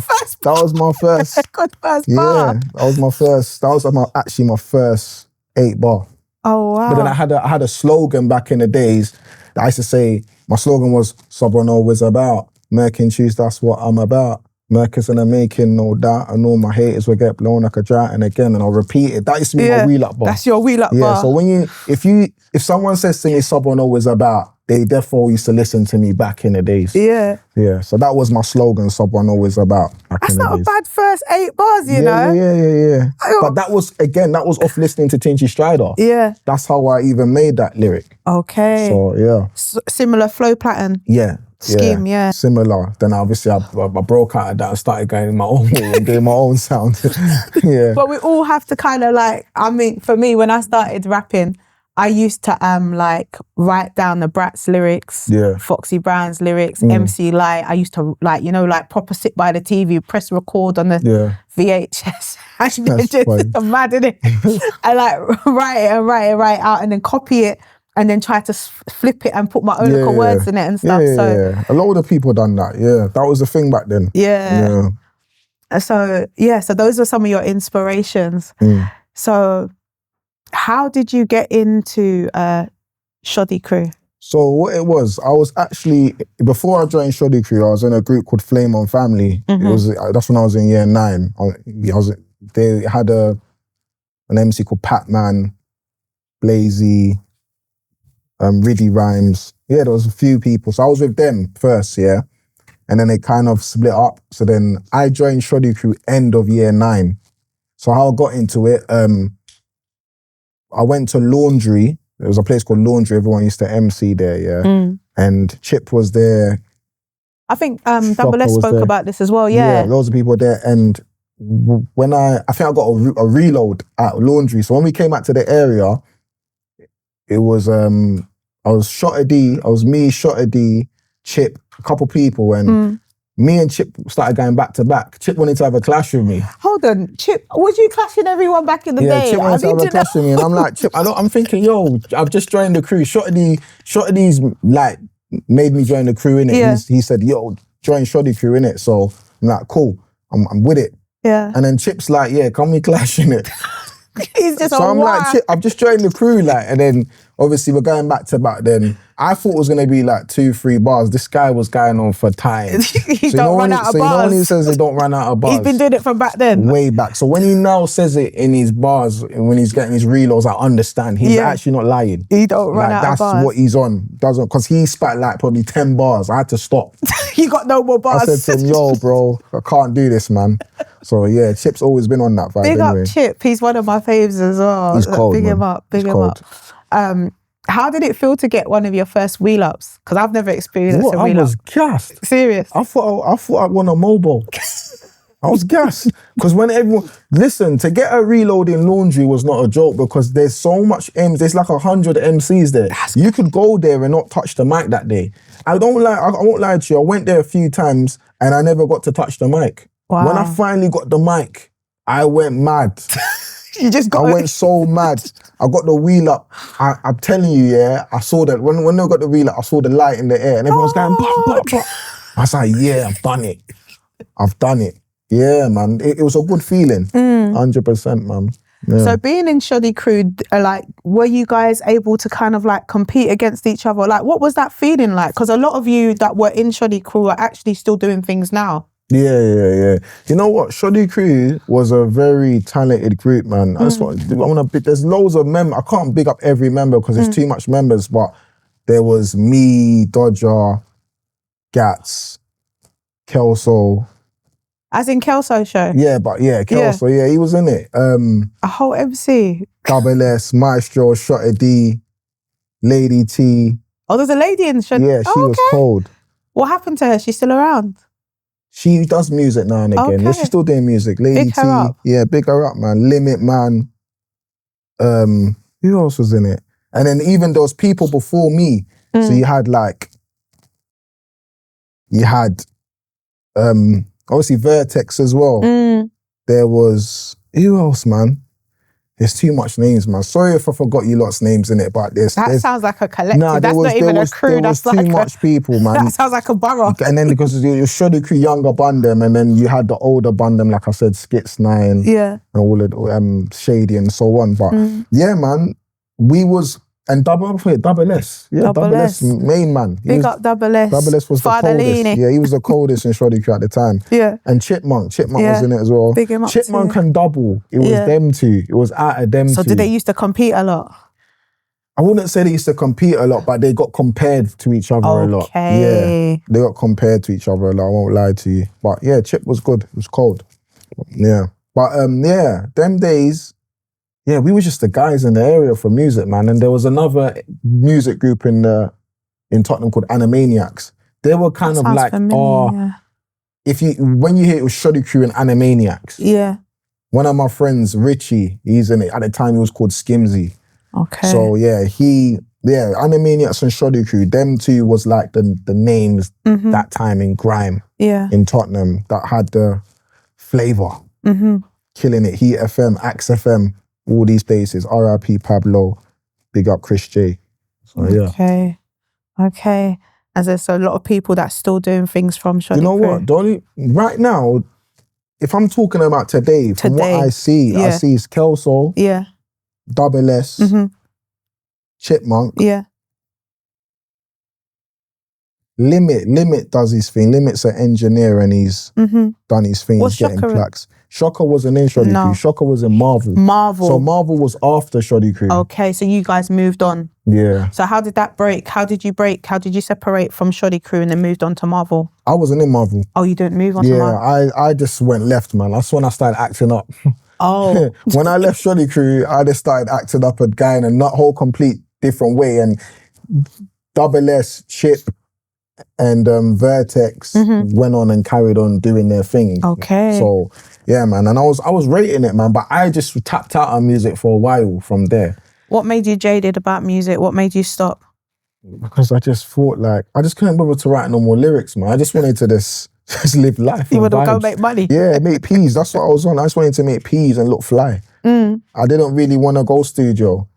Speaker 6: first bar.
Speaker 7: That was my first.
Speaker 6: That's a good first bar.
Speaker 7: Yeah, that was my first. That was actually my first 8 bar.
Speaker 6: Oh, wow.
Speaker 7: But then I had a slogan back in the days that I used to say, my slogan was, Sovereign always about. Merkin choose, that's what I'm about. Merkers in the making, no doubt. I know my haters will get blown like a drought, and again, and I'll repeat it. That used to be my wheel up bar.
Speaker 6: That's your wheel up bar.
Speaker 7: Yeah, so when if someone says to me, Sovereign always about, they definitely used to listen to me back in the days.
Speaker 6: Yeah.
Speaker 7: Yeah, so that was my slogan, Someone always about.
Speaker 6: That's not a bad first 8 bars, you know?
Speaker 7: Yeah. But that was off listening to Tinchy Strider.
Speaker 6: Yeah.
Speaker 7: That's how I even made that lyric.
Speaker 6: Okay.
Speaker 7: So, yeah.
Speaker 6: Similar flow pattern.
Speaker 7: Yeah.
Speaker 6: Scheme, yeah.
Speaker 7: Similar. Then obviously I broke out of that and started going my own way and doing my own sound. Yeah.
Speaker 6: But we all have to kind of like, I mean, for me, when I started rapping, I used to like write down the Bratz lyrics,
Speaker 7: Yeah.
Speaker 6: Foxy Brown's lyrics, MC Light. I used to like, you know, like proper sit by the TV, press record on the VHS. And then
Speaker 7: That's
Speaker 6: just
Speaker 7: funny.
Speaker 6: mad in it. I like write out and then copy it and then try to flip it and put my own little words in it and stuff.
Speaker 7: Yeah. A lot of the people done that. Yeah, that was the thing back then.
Speaker 6: Yeah. So those are some of your inspirations. So how did you get into Shoddy Crew?
Speaker 7: So what it was, I was actually, before I joined Shoddy Crew, I was in a group called Flame on Family. It was that's when I was in year 9. They had an MC called Patman, Blazy, Riddy Rhymes. Yeah, there was a few people. So I was with them first, and then they kind of split up. So then I joined Shoddy Crew end of year 9. So how I got into it, I went to Laundry. There was a place called Laundry. Everyone used to MC there, and Chip was there.
Speaker 6: I think Double S spoke about this as well,
Speaker 7: loads of people there. And when I think I got a reload at Laundry. So when we came out to the area, it was, I was Shotta D, I was me, Shotta D, Chip, a couple people, and me and Chip started going back to back. Chip wanted to have a clash with me.
Speaker 6: Hold on, Chip, was you clashing everyone back in the day?
Speaker 7: Yeah, Chip wanted to have a clash with me, and I'm like, Chip, I'm thinking, yo, I've just joined the crew. Shotta D's like made me join the crew, innit?
Speaker 6: Yeah.
Speaker 7: He said, yo, join Shoddy Crew, innit? So I'm like, cool, I'm with it.
Speaker 6: Yeah.
Speaker 7: And then Chip's like, yeah, come we clash, innit?
Speaker 6: He's just
Speaker 7: so I'm like, Chip, I've just joined the crew, like, and then obviously we're going back to back then. I thought it was going to be like 2-3 bars. This guy was going on for time.
Speaker 6: He don't run out of bars.
Speaker 7: So you know when he says he don't run out of bars?
Speaker 6: He's been doing it from back then.
Speaker 7: Way back. So when he now says it in his bars, and when he's getting his reloads, I understand. He's actually not lying.
Speaker 6: He don't run out of bars.
Speaker 7: That's what he's on. Doesn't, because he spat like probably 10 bars. I had to stop.
Speaker 6: You got no more bars.
Speaker 7: I said to him, yo, bro, I can't do this, man. So yeah, Chip's always been on that vibe.
Speaker 6: Big
Speaker 7: anyway.
Speaker 6: up Chip. He's one of my faves as well.
Speaker 7: He's cold,
Speaker 6: Big
Speaker 7: man.
Speaker 6: him up. Big
Speaker 7: He's
Speaker 6: him
Speaker 7: cold.
Speaker 6: up. How did it feel to get one of your first wheel ups? Because I've never experienced a
Speaker 7: I
Speaker 6: wheel
Speaker 7: was
Speaker 6: up.
Speaker 7: gassed.
Speaker 6: Serious?
Speaker 7: I thought I'd won a mobile. I was gassed. Because when everyone, listen, to get a reload in Laundry was not a joke because there's so much M's, there's like 100 MCs there. You could go there and not touch the mic that day. I won't lie to you, I went there a few times and I never got to touch the mic.
Speaker 6: Wow.
Speaker 7: When I finally got the mic, I went mad.
Speaker 6: You just got
Speaker 7: I went so mad. I got the wheel up. I'm telling you, I saw that when they got the wheel up, I saw the light in the air and everyone was going, bah, bah, bah. I was like, yeah, I've done it. I've done it. Yeah, man. It was a good feeling. 100%, man. Yeah.
Speaker 6: So being in Shoddy Crew, like, were you guys able to kind of like compete against each other? Like, what was that feeling like? Because a lot of you that were in Shoddy Crew are actually still doing things now.
Speaker 7: Yeah. You know what? Shoddy Crew was a very talented group, man. That's what I want to. There's loads of members. I can't big up every member because there's too much members. But there was me, Dodger, Gats, Kelso.
Speaker 6: As in Kelso show?
Speaker 7: Yeah, Kelso. Yeah, he was in it.
Speaker 6: A whole MC.
Speaker 7: Double S, Maestro, Shotta D, Lady T.
Speaker 6: Oh, there's a lady in Shoddy.
Speaker 7: Yeah, she was cold.
Speaker 6: What happened to her? She's still around?
Speaker 7: She does music now and again.
Speaker 6: Okay.
Speaker 7: Yeah, she's still doing music. Lady
Speaker 6: Big her
Speaker 7: T.
Speaker 6: up.
Speaker 7: Yeah, big her up, man. Limit Man. Who else was in it? And then even those people before me. So you had obviously Vertex as well. There was, who else, man? There's too much names, man. Sorry if I forgot you lot's names in it, but there's
Speaker 6: sounds like a collective.
Speaker 7: Nah,
Speaker 6: that's not even a crew.
Speaker 7: There was
Speaker 6: That's like
Speaker 7: too much people, man.
Speaker 6: That sounds like a borough.
Speaker 7: And then because you Shoddy Crew younger bundem, and then you had the older bundem, like I said, Skits 9,
Speaker 6: Yeah.
Speaker 7: and all of Shady and so on. But yeah, man, we was and Double S, yeah, Double S, main man.
Speaker 6: Big up Double S.
Speaker 7: Double S was the
Speaker 6: Fadalini.
Speaker 7: coldest. Yeah, he was the coldest in Shoddy Crew at the time.
Speaker 6: Yeah.
Speaker 7: And Chipmunk was in it as well.
Speaker 6: Big him up
Speaker 7: Chipmunk
Speaker 6: too.
Speaker 7: and Double. It was them two. It was out of them two.
Speaker 6: So did they used to compete a lot?
Speaker 7: I wouldn't say they used to compete a lot, but they got compared to each other a lot.
Speaker 6: Okay.
Speaker 7: Yeah, they got compared to each other a lot, I won't lie to you. But yeah, Chip was good. It was cold. Yeah. But yeah, them days, yeah, we were just the guys in the area for music, man. And there was another music group in Tottenham called Animaniacs. They were kind of like, when you hear it was Shoddy Crew and Animaniacs.
Speaker 6: Yeah.
Speaker 7: One of my friends, Richie, he's in it. At the time, he was called Skimsy.
Speaker 6: Okay.
Speaker 7: So Animaniacs and Shoddy Crew, them two was like the names that time in grime in Tottenham that had the flavour. Killing it. Heat FM, Axe FM, all these places. R.I.P. Pablo, big up Chris J. So yeah.
Speaker 6: Okay. As there's a lot of people that's still doing things from Shoddy
Speaker 7: You know
Speaker 6: Crew.
Speaker 7: what? Right now, if I'm talking about today, from what I see is Kelso, Double S, Chipmunk, Limit does his thing. Limit's an engineer and he's done his thing.
Speaker 6: What's
Speaker 7: He's getting
Speaker 6: Shocka in?
Speaker 7: plaques. Shocka wasn't in Shoddy Crew. Shocka was in Marvel. So Marvel was after Shoddy Crew.
Speaker 6: Okay, so you guys moved on.
Speaker 7: Yeah.
Speaker 6: So how did that break? How did you break? How did you separate from Shoddy Crew and then moved on to Marvel?
Speaker 7: I wasn't in Marvel.
Speaker 6: Oh, you didn't move on to Marvel?
Speaker 7: Yeah, I just went left, man. That's when I started acting up.
Speaker 6: Oh.
Speaker 7: When I left Shoddy Crew, I just started acting up a guy in a whole complete different way. And Double S, Chip, and Vertex went on and carried on doing their thing.
Speaker 6: Okay.
Speaker 7: So yeah, man, and I was rating it, man, but I just tapped out on music for a while from there.
Speaker 6: What made you jaded about music? What made you stop?
Speaker 7: Because I just thought I just couldn't bother to write no more lyrics, man. I just wanted to just live life.
Speaker 6: You want to go make money?
Speaker 7: Yeah, make peas. That's what I was on. I just wanted to make peas and look fly. I didn't really want to go studio.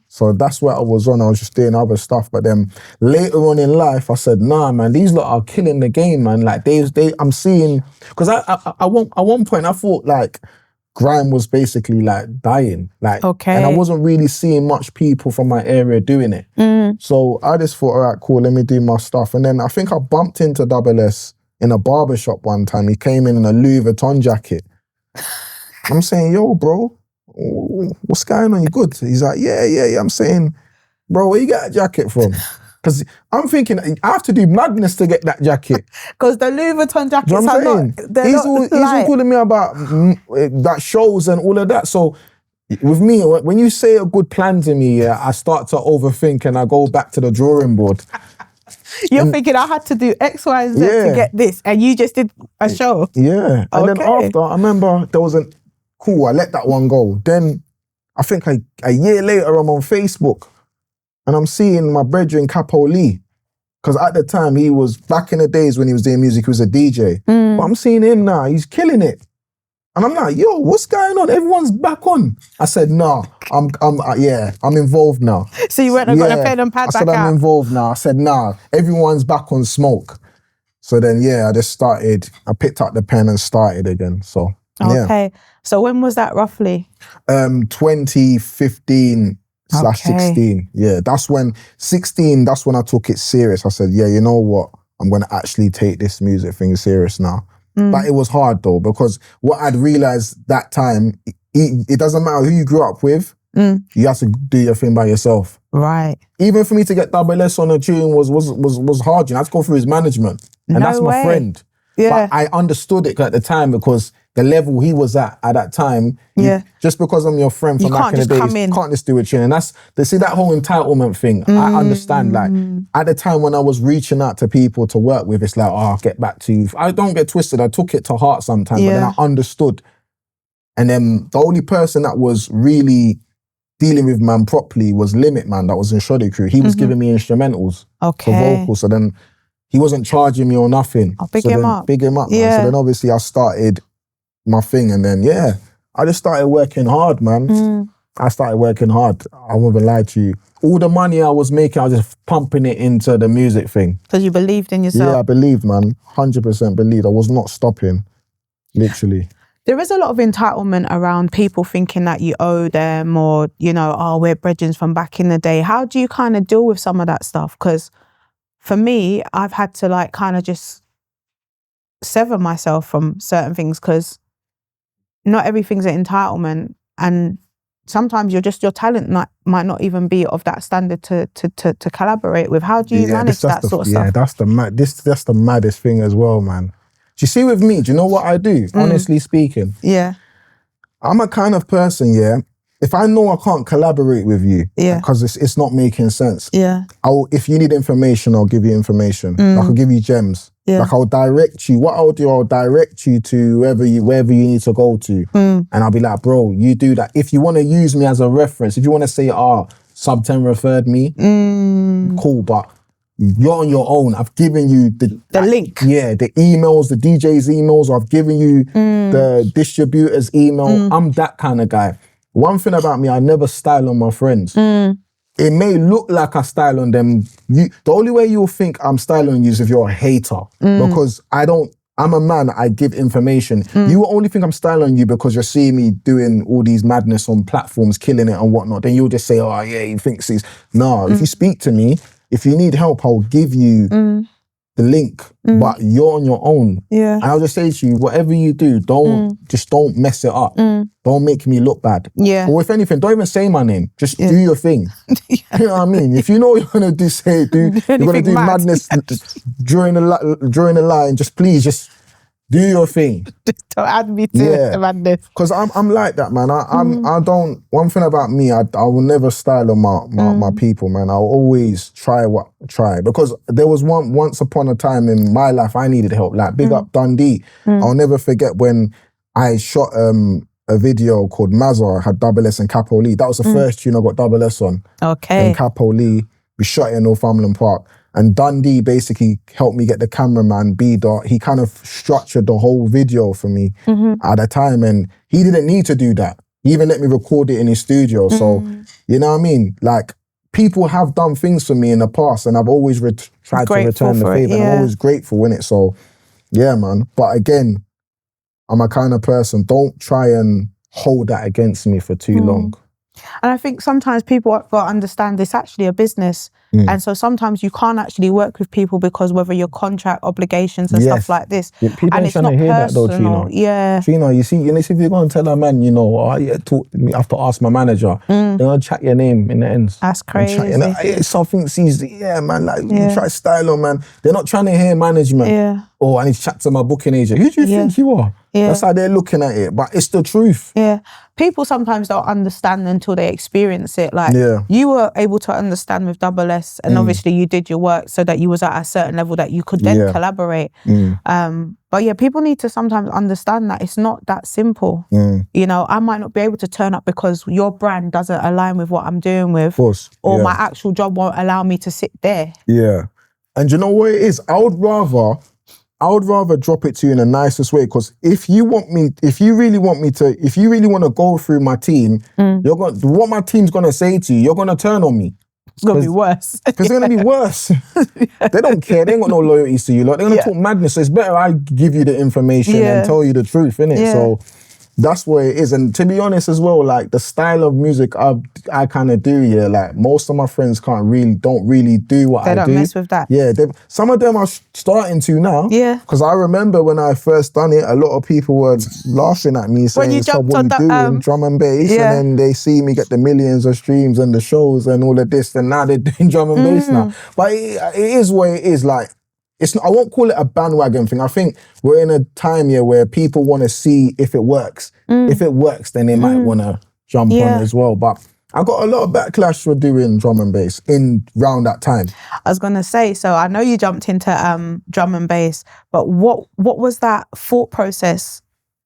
Speaker 7: So that's what I was on. I was just doing other stuff. But then later on in life, I said, nah, man, these lot are killing the game, man. Like I'm seeing, because at one point I thought like grime was basically like dying. Like, and I wasn't really seeing much people from my area doing it. So I just thought, all right, cool, let me do my stuff. And then I think I bumped into Double S in a barbershop one time. He came in a Louis Vuitton jacket. I'm saying, yo, bro, what's going on? You good? He's like, yeah. I'm saying, bro, where you get that jacket from? Because I'm thinking, I have to do madness to get that jacket.
Speaker 6: Because the Louis Vuitton jackets
Speaker 7: are
Speaker 6: not,
Speaker 7: he's all calling me about that shows and all of that. So with me, when you say a good plan to me, I start to overthink and I go back to the drawing board.
Speaker 6: You're thinking I had to do X, Y, and Z to get this, and you just did a show.
Speaker 7: Yeah. And then after, I remember there was cool, I let that one go. Then I think a year later, I'm on Facebook and I'm seeing my brethren Capo Lee. Because at the time, he was, back in the days when he was doing music, he was a DJ. But I'm seeing him now, he's killing it. And I'm like, yo, what's going on? Everyone's back on. I said, nah, I'm involved now.
Speaker 6: So you went and got a pen and pad back out?
Speaker 7: I said, I'm involved now. I said, nah, everyone's back on smoke. So then, I just started, I picked up the pen and started again, so.
Speaker 6: Okay. So when was that roughly?
Speaker 7: 2015/16. Yeah, that's when 16, that's when I took it serious. I said, you know what? I'm going to actually take this music thing serious now. But it was hard though, because what I'd realized that time, it doesn't matter who you grew up with, you have to do your thing by yourself.
Speaker 6: Right.
Speaker 7: Even for me to get Double S on a tune was hard. You know, I had to go through his management. And that's my friend.
Speaker 6: Yeah.
Speaker 7: But I understood it at the time because the level he was at that time, just because I'm your friend from back in the days, you can't just do a tune. And that's, see that whole entitlement thing, I understand. Like, at the time when I was reaching out to people to work with, it's like, I'll get back to you. I don't get twisted, I took it to heart sometimes, but then I understood. And then the only person that was really dealing with man properly was Limit Man, that was in Shoddy Crew. He was giving me instrumentals for vocals, so then he wasn't charging me or nothing.
Speaker 6: I'll big him up.
Speaker 7: Big him up, man. So then obviously I started my thing, and then I just started working hard, man. I started working hard. I won't even lie to you. All the money I was making, I was just pumping it into the music thing.
Speaker 6: Because you believed in yourself?
Speaker 7: Yeah, I believed, man. 100% believed. I was not stopping, literally.
Speaker 6: There is a lot of entitlement around people thinking that you owe them, or, you know, we're brethren from back in the day. How do you kind of deal with some of that stuff? Because for me, I've had to like kind of just sever myself from certain things, because not everything's an entitlement, and sometimes your talent might not even be of that standard to collaborate with. How do you manage that sort of stuff?
Speaker 7: Yeah, that's the maddest thing as well, man. Do you see with me, do you know what I do? Honestly speaking.
Speaker 6: Yeah. I'm
Speaker 7: a kind of person, if I know I can't collaborate with you, because it's not making sense.
Speaker 6: Yeah.
Speaker 7: If you need information, I'll give you information. Like, I'll give you gems. Like, I'll direct you. What I'll do, I'll direct you to wherever you need to go to. And I'll be like, bro, you do that. If you want to use me as a reference, if you want to say, Sub 10 referred me. Cool, but you're on your own. I've given you the
Speaker 6: link.
Speaker 7: Yeah, the emails, the DJ's emails, or I've given you the distributor's email. I'm that kind of guy. One thing about me, I never style on my friends. It may look like I style on them. The only way you'll think I'm styling on you is if you're a hater. Because I'm a man, I give information. You will only think I'm styling on you because you're seeing me doing all these madness on platforms, killing it and whatnot. Then you'll just say, oh yeah, he thinks he's... No, if you speak to me, if you need help, I'll give you the link, but you're on your own.
Speaker 6: Yeah.
Speaker 7: And I'll just say to you, whatever you do, don't mess it up. Don't make me look bad.
Speaker 6: Yeah.
Speaker 7: Or if anything, don't even say my name. Just do your thing. You know what I mean? If you know you're gonna you're gonna do madness during the line, just do your thing.
Speaker 6: Don't add me to the madness.
Speaker 7: Because I'm like that, man. I don't. One thing about me, I will never style on my people, man. I'll always try. Because there was once upon a time in my life I needed help. Like big up Dundee. I'll never forget when I shot a video called Mazza, had Double S and Capo Lee. That was the first tune I got Double S on.
Speaker 6: Okay.
Speaker 7: And Capo Lee. We shot it in Northumberland Park. And Dundee basically helped me get the cameraman, B-Dot. He kind of structured the whole video for me at the time. And he didn't need to do that. He even let me record it in his studio. So, you know what I mean? Like, people have done things for me in the past and I've always tried to return the favour. I'm always grateful in it. So, yeah, man. But again, I'm a kind of person, don't try and hold that against me for too long.
Speaker 6: And I think sometimes people got to understand it's actually a business. And so sometimes you can't actually work with people because whether your contract obligations and stuff like this.
Speaker 7: Yeah, people
Speaker 6: and
Speaker 7: ain't
Speaker 6: it's
Speaker 7: trying
Speaker 6: not
Speaker 7: to hear
Speaker 6: personal.
Speaker 7: that though, Trina.
Speaker 6: Yeah.
Speaker 7: Trina, you see, if you're going to tell a man, you know, oh, yeah, talk to me, I have to ask my manager, they're going to chat your name in the ends.
Speaker 6: That's crazy.
Speaker 7: It's something sees, man, like, you try style on, man. They're not trying to hear management.
Speaker 6: Yeah.
Speaker 7: Oh, I need to chat to my booking agent. Who do you think you are?
Speaker 6: Yeah.
Speaker 7: That's how they're looking at it, but it's the truth.
Speaker 6: Yeah. People sometimes don't understand until they experience it. Like, you were able to understand with Double S and obviously you did your work so that you was at a certain level that you could then collaborate. But yeah, people need to sometimes understand that it's not that simple. You know, I might not be able to turn up because your brand doesn't align with what I'm doing with. Of course. Or my actual job won't allow me to sit there. Yeah.
Speaker 7: And you know what it is? I would rather drop it to you in the nicest way, because if you really want to go through my team, what my team's gonna say to you, you're gonna turn on me.
Speaker 6: It's gonna be worse.
Speaker 7: Because they're gonna be worse. They don't care. They ain't got no loyalties to you. Like, they're gonna talk madness. So it's better I give you the information and tell you the truth, innit? Yeah. So that's what it is. And to be honest as well, like the style of music I kind of do, like most of my friends don't really do what I do. They don't
Speaker 6: mess with that.
Speaker 7: Yeah, some of them are starting to now. Yeah. Because I remember when I first done it, a lot of people were laughing at me saying,
Speaker 6: when you jumped on
Speaker 7: doing drum and bass, and then they see me get the millions of streams and the shows and all of this, and now they're doing drum and bass now. But it is what it is. Like, I won't call it a bandwagon thing. I think we're in a time here where people want to see if it works. If it works, then they might want to jump on it as well. But I got a lot of backlash for doing drum and bass round that time.
Speaker 6: I was going to say, so I know you jumped into drum and bass, but what was that thought process?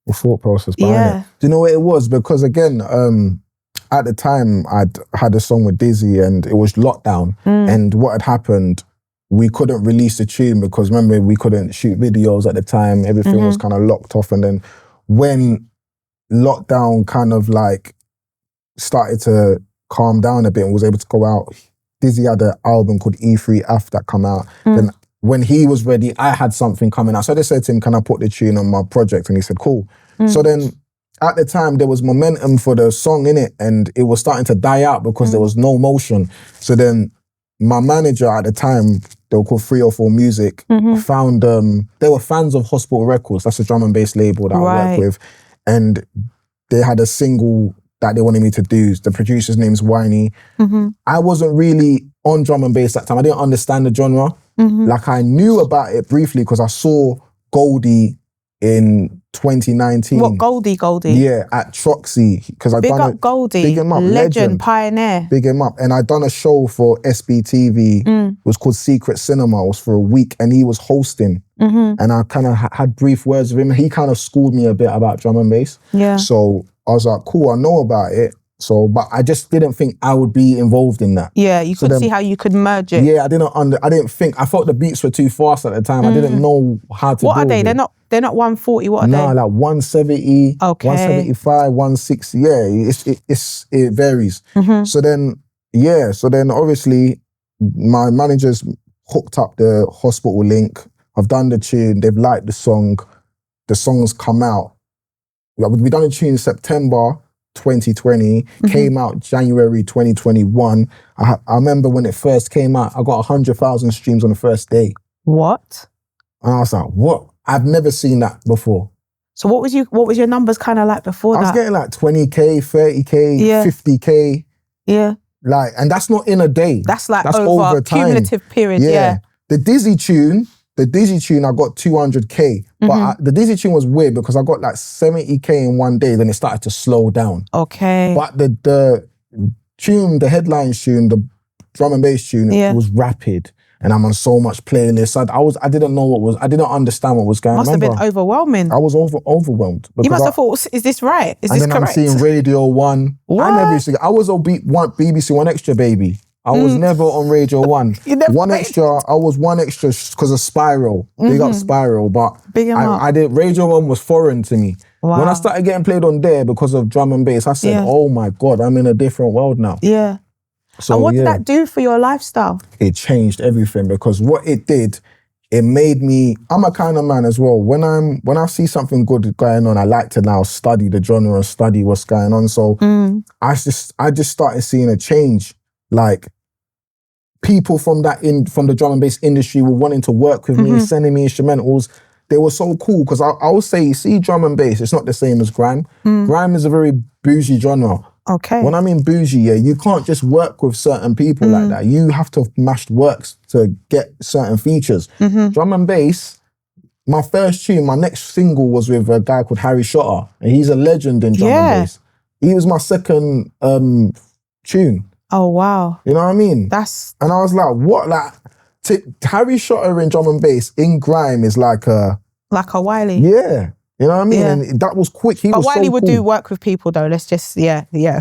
Speaker 7: The thought process behind it. Do you know what it was? Because again, at the time, I'd had a song with Dizzy and it was lockdown. And what had happened, we couldn't release the tune because remember, we couldn't shoot videos at the time. Everything was kind of locked off. And then when lockdown kind of like started to calm down a bit and was able to go out, Dizzy had an album called E3F that come out. Then when he was ready, I had something coming out. So I just said to him, can I put the tune on my project? And he said, cool. So then at the time, there was momentum for the song in it and it was starting to die out because there was no motion. So then my manager at the time, they were called 304 Music, found, they were fans of Hospital Records. That's a drum and bass label that I work with. And they had a single that they wanted me to do. The producer's name's Whiny. I wasn't really on drum and bass that time. I didn't understand the genre. Like, I knew about it briefly because I saw Goldie in 2019.
Speaker 6: What, Goldie?
Speaker 7: Yeah, at Troxy.
Speaker 6: Big up Goldie.
Speaker 7: Big him up.
Speaker 6: Legend, pioneer.
Speaker 7: Big him up. And I'd done a show for SBTV. It was called Secret Cinema. It was for a week and he was hosting. And I kind of had brief words with him. He kind of schooled me a bit about drum and bass. Yeah. So I was like, cool, I know about it. So, but I just didn't think I would be involved in that.
Speaker 6: Yeah, you
Speaker 7: So
Speaker 6: could
Speaker 7: then-
Speaker 6: see how you could merge it.
Speaker 7: Yeah, I didn't think, I thought the beats were too fast at the time. I didn't know how to
Speaker 6: What are
Speaker 7: deal
Speaker 6: they?
Speaker 7: with it.
Speaker 6: They're not 140. What are
Speaker 7: No,
Speaker 6: they?
Speaker 7: like 170,
Speaker 6: Okay.
Speaker 7: 175, 160. Yeah, it varies.
Speaker 6: Mm-hmm.
Speaker 7: So then obviously my managers hooked up the hospital link. I've done the tune. They've liked the song. The song's come out. We done the tune in September 2020. Came out January 2021. I remember when it first came out, I got 100,000 streams on the first day.
Speaker 6: What?
Speaker 7: And I was like, what? I've never seen that before.
Speaker 6: So what was your numbers kind of like before
Speaker 7: I was
Speaker 6: that?
Speaker 7: getting like 20K, 30K,
Speaker 6: Yeah.
Speaker 7: 50K.
Speaker 6: Yeah.
Speaker 7: Like, and that's not in a day.
Speaker 6: That's like
Speaker 7: That's
Speaker 6: over
Speaker 7: time.
Speaker 6: cumulative period. Yeah.
Speaker 7: The Dizzy tune, I got 200K. But the Dizzy tune was weird because I got like 70K in one day, then it started to slow down.
Speaker 6: Okay.
Speaker 7: But the tune, the headline tune, the drum and bass tune, it was rapid. And I'm on so much playlists. I didn't understand what was going on.
Speaker 6: Must have been overwhelming.
Speaker 7: I was overwhelmed.
Speaker 6: You must have thought, is this right? Is
Speaker 7: and
Speaker 6: this
Speaker 7: then
Speaker 6: correct?
Speaker 7: I'm seeing Radio 1.
Speaker 6: What?
Speaker 7: I never used to, I was on BBC One Extra, baby. I was never on Radio 1.
Speaker 6: You never
Speaker 7: One
Speaker 6: played?
Speaker 7: Extra, I was One Extra because of Spiral. Big up Spiral. But
Speaker 6: Big 'em up.
Speaker 7: I did, Radio 1 was foreign to me.
Speaker 6: Wow.
Speaker 7: When I started getting played on there because of drum and bass, I said, oh my God, I'm in a different world now.
Speaker 6: Yeah.
Speaker 7: So
Speaker 6: And what did that do for your lifestyle?
Speaker 7: it changed everything because what it did, it made me, I'm a kind of man as well. When I see something good going on, I like to now study the genre and study what's going on. So I just started seeing a change. Like people from the drum and bass industry were wanting to work with me, sending me instrumentals. They were so cool because I would say, see, drum and bass, it's not the same as grime. Grime is a very bougie genre.
Speaker 6: Okay.
Speaker 7: When I mean bougie, you can't just work with certain people like that. You have to have mashed works to get certain features. Drum and bass, my first tune, my next single was with a guy called Harry Shotter, and he's a legend in drum and bass. He was my second tune.
Speaker 6: Oh, wow.
Speaker 7: You know what I mean?
Speaker 6: That's...
Speaker 7: And I was like, what? Like, Harry Shotter in drum and bass in grime is like a...
Speaker 6: Like a Wiley.
Speaker 7: Yeah. You know what I mean?
Speaker 6: Yeah.
Speaker 7: And that was quick. He
Speaker 6: But
Speaker 7: was
Speaker 6: Wiley
Speaker 7: so
Speaker 6: would
Speaker 7: cool.
Speaker 6: do work with people though. Let's just, yeah.
Speaker 7: Yeah,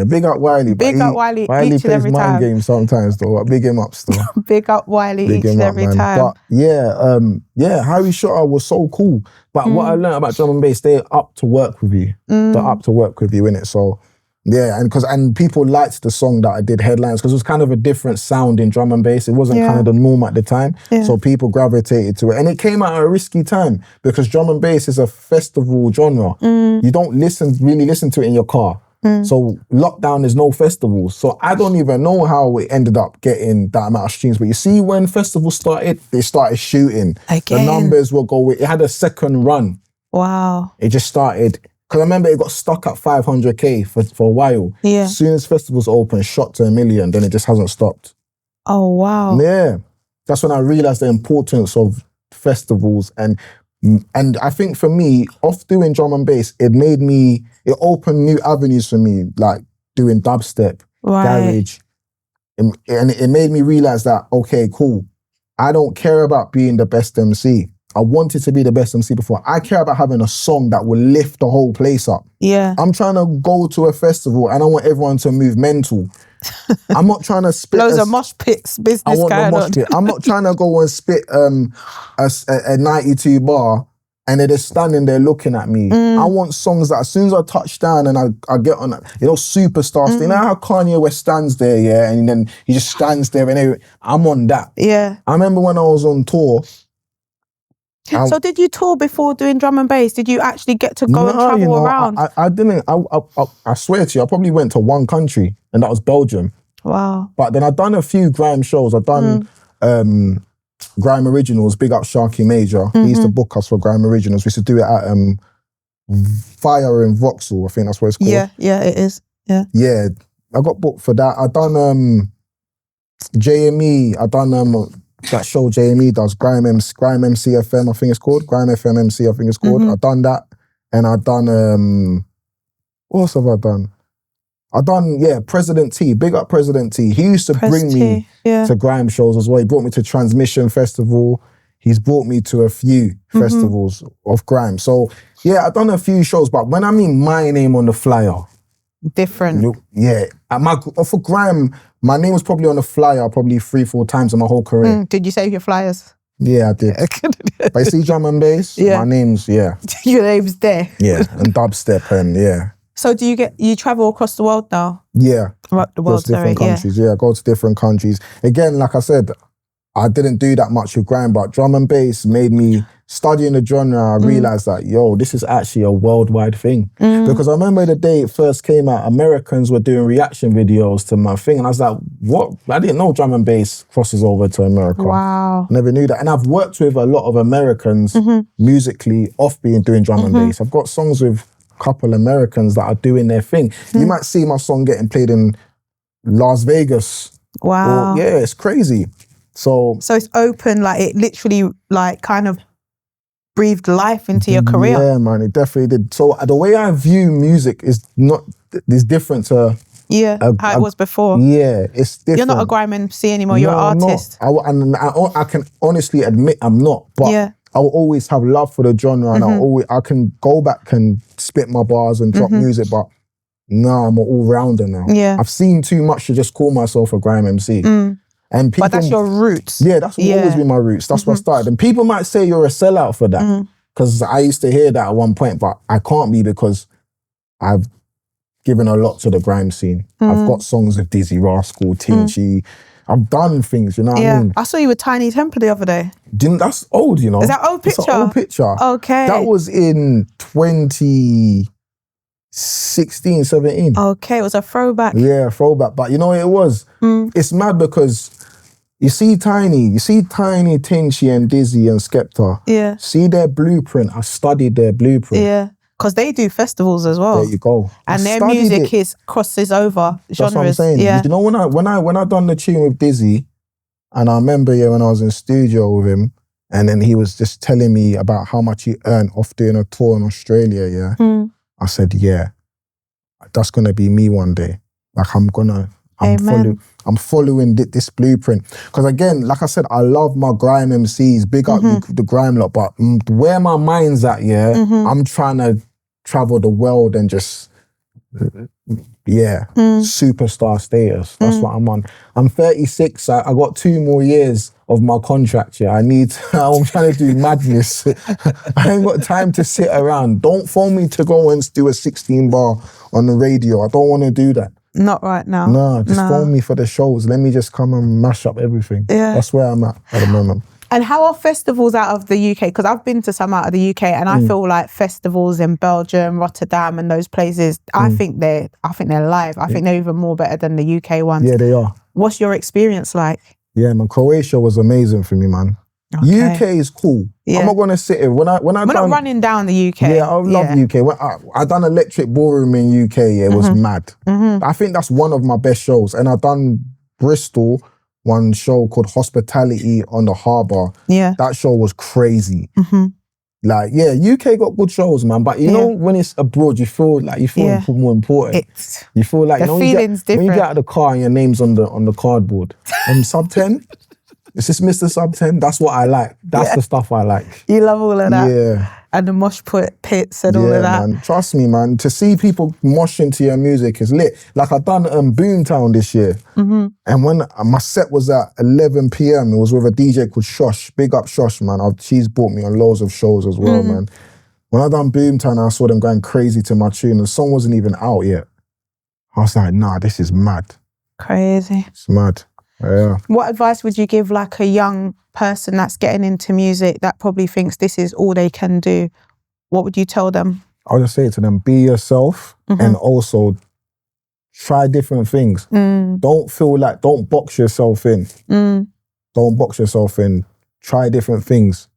Speaker 7: big up Wiley. but
Speaker 6: Big up Wiley each and
Speaker 7: plays
Speaker 6: every
Speaker 7: mind
Speaker 6: time.
Speaker 7: games sometimes though. Big him up still.
Speaker 6: Big up Wiley
Speaker 7: Big
Speaker 6: each
Speaker 7: him
Speaker 6: and
Speaker 7: up,
Speaker 6: every
Speaker 7: man.
Speaker 6: time.
Speaker 7: But yeah, Harry Shotter was so cool. But what I learned about drum and bass, they're up to work with you. They're up to work with you, innit? So yeah, and people liked the song that I did headlines because it was kind of a different sound in drum and bass. It wasn't kind of the norm at the time.
Speaker 6: Yeah.
Speaker 7: So people gravitated to it. And it came at a risky time because drum and bass is a festival genre. You don't really listen to it in your car. So lockdown, there's no festivals. So I don't even know how it ended up getting that amount of streams. But you see, when festivals started, they started shooting.
Speaker 6: Again.
Speaker 7: The numbers will go, it had a second run.
Speaker 6: Wow.
Speaker 7: It just started, because I remember it got stuck at 500K for a while.
Speaker 6: Yeah.
Speaker 7: As soon as festivals open, shot to 1 million, then it just hasn't stopped.
Speaker 6: Oh, wow.
Speaker 7: Yeah. That's when I realized the importance of festivals. And I think for me, off doing drum and bass, it opened new avenues for me, like doing dubstep, garage. And it made me realize that, okay, cool. I don't care about being the best MC. I wanted to be the best MC before. I care about having a song that will lift the whole place up.
Speaker 6: Yeah.
Speaker 7: I'm trying to go to a festival and I want everyone to move mental. I'm not trying to spit
Speaker 6: Loads of mosh pits business
Speaker 7: I want
Speaker 6: going
Speaker 7: the mosh
Speaker 6: on.
Speaker 7: pit. I'm not trying to go and spit a 92 bar and they're just standing there looking at me. I want songs that as soon as I touch down and I get on, superstars. You know how Kanye West stands there, yeah, and then he just stands there and I'm on that.
Speaker 6: Yeah.
Speaker 7: I remember when I was on tour.
Speaker 6: So did you tour before doing drum and bass? Did you actually get to go and travel around?
Speaker 7: I didn't. I swear to you, I probably went to one country, and that was Belgium.
Speaker 6: Wow.
Speaker 7: But then I've done a few grime shows. I've done Grime Originals, big up Sharky Major. He used to book us for Grime Originals. We used to do it at Fire in Vauxhall, I think that's what it's called.
Speaker 6: Yeah, it is. Yeah.
Speaker 7: Yeah, I got booked for that. I done JME. I done that show JME does, Grime MC FM, I think it's called. Grime FM MC, I think it's called. I done that. And I done, what else have I done? I done, President T, big up President T. He used to bring me to grime shows as well. He brought me to Transmission Festival. He's brought me to a few festivals of grime. So, I done a few shows, but when I mean my name on the flyer,
Speaker 6: different.
Speaker 7: Yeah. For grime, my name was probably on the flyer probably 3-4 times in my whole career.
Speaker 6: Did you save your flyers?
Speaker 7: Yeah, I did. But you see drum and bass,
Speaker 6: Yeah.
Speaker 7: my name's,
Speaker 6: Your name's there.
Speaker 7: Yeah, and dubstep and yeah.
Speaker 6: So do you travel across the world now?
Speaker 7: Yeah.
Speaker 6: Right, the world,
Speaker 7: Go to different countries. Yeah, I go to different countries. Again, like I said, I didn't do that much with grime, but drum and bass made me studying the genre. I realized that, this is actually a worldwide thing. Because I remember the day it first came out, Americans were doing reaction videos to my thing. And I was like, what? I didn't know drum and bass crosses over to America.
Speaker 6: Wow.
Speaker 7: Never knew that. And I've worked with a lot of Americans musically off doing drum and bass. I've got songs with a couple Americans that are doing their thing. You might see my song getting played in Las Vegas.
Speaker 6: Wow.
Speaker 7: Yeah, it's crazy. So
Speaker 6: it's open, like it literally like kind of breathed life into your career.
Speaker 7: Yeah, man, it definitely did. So the way I view music is different to
Speaker 6: how it was before.
Speaker 7: Yeah, it's different.
Speaker 6: You're not a grime MC anymore. You're an artist.
Speaker 7: I can honestly admit I'm not. But I will always have love for the genre, and I can go back and spit my bars and drop music. But no, I'm an all rounder now.
Speaker 6: Yeah,
Speaker 7: I've seen too much to just call myself a grime MC. And people,
Speaker 6: but that's your roots.
Speaker 7: Yeah, that's always been my roots. That's what I started. And people might say you're a sellout for that. Because I used to hear that at one point, but I can't be because I've given a lot to the grime scene. I've got songs with Dizzy Rascal, Tinchy. I've done things, you know what I mean?
Speaker 6: I saw you with Tiny Temper the other day.
Speaker 7: That's old, you know.
Speaker 6: Is that old picture?
Speaker 7: It's an old picture.
Speaker 6: Okay.
Speaker 7: That was in 2016, 17.
Speaker 6: Okay, it was a throwback.
Speaker 7: Yeah, throwback. But you know what it was? It's mad because you see Tiny, Tinchy and Dizzy and Skepta.
Speaker 6: Yeah.
Speaker 7: See their blueprint. I studied their blueprint.
Speaker 6: Yeah. Because they do festivals as well.
Speaker 7: There you go.
Speaker 6: And their music crosses over genres.
Speaker 7: That's what I'm saying.
Speaker 6: Yeah.
Speaker 7: You know, when I done the tune with Dizzy, and I remember when I was in studio with him, and then he was just telling me about how much he earned off doing a tour in Australia, I said, yeah, that's gonna be me one day. Like I'm following this blueprint. Because again, like I said, I love my grime MCs, big up the grime lot, but where my mind's at, I'm trying to travel the world and just, superstar status. That's what I'm on. I'm 36, I got 2 more years of my contract, I'm trying to do madness. I ain't got time to sit around. Don't phone me to go and do a 16 bar on the radio. I don't want to do that.
Speaker 6: Not right now.
Speaker 7: No, just phone me for the shows. Let me just come and mash up everything. Yeah. That's where I'm at the moment.
Speaker 6: And how are festivals out of the UK? Because I've been to some out of the UK, and I feel like festivals in Belgium, Rotterdam, and those places, I think they're live. I think they're even more better than the UK ones.
Speaker 7: Yeah, they are.
Speaker 6: What's your experience like?
Speaker 7: Yeah, man, Croatia was amazing for me, man. Okay. UK is cool. Yeah. I'm not gonna sit here. We're not
Speaker 6: running down the UK.
Speaker 7: Yeah, I love UK. When I done Electric Ballroom in UK, it was mad. I think that's one of my best shows. And I done Bristol, one show called Hospitality on the Harbour. Yeah. That show was crazy. Like, UK got good shows, man. But you know, when it's abroad, you feel more important. You feel like
Speaker 6: the feeling's different.
Speaker 7: When you get out of the car and your name's on the cardboard. Sub 10. Is this Mr. Sub 10? That's what I like. That's the stuff I like.
Speaker 6: You love all of that?
Speaker 7: Yeah.
Speaker 6: And the mosh pits and all of that?
Speaker 7: Man. Trust me, man. To see people moshing to your music is lit. Like I done Boomtown this year. And when my set was at 11 p.m, it was with a DJ called Shosh. Big up Shosh, man. She's brought me on loads of shows as well, man. When I done Boomtown, I saw them going crazy to my tune. The song wasn't even out yet. I was like, nah, this is mad.
Speaker 6: Crazy.
Speaker 7: It's mad. Yeah.
Speaker 6: What advice would you give like a young person that's getting into music that probably thinks this is all they can do? What would you tell them?
Speaker 7: I'll just say to them, be yourself and also try different things. Don't box yourself in. Don't box yourself in. Try different things.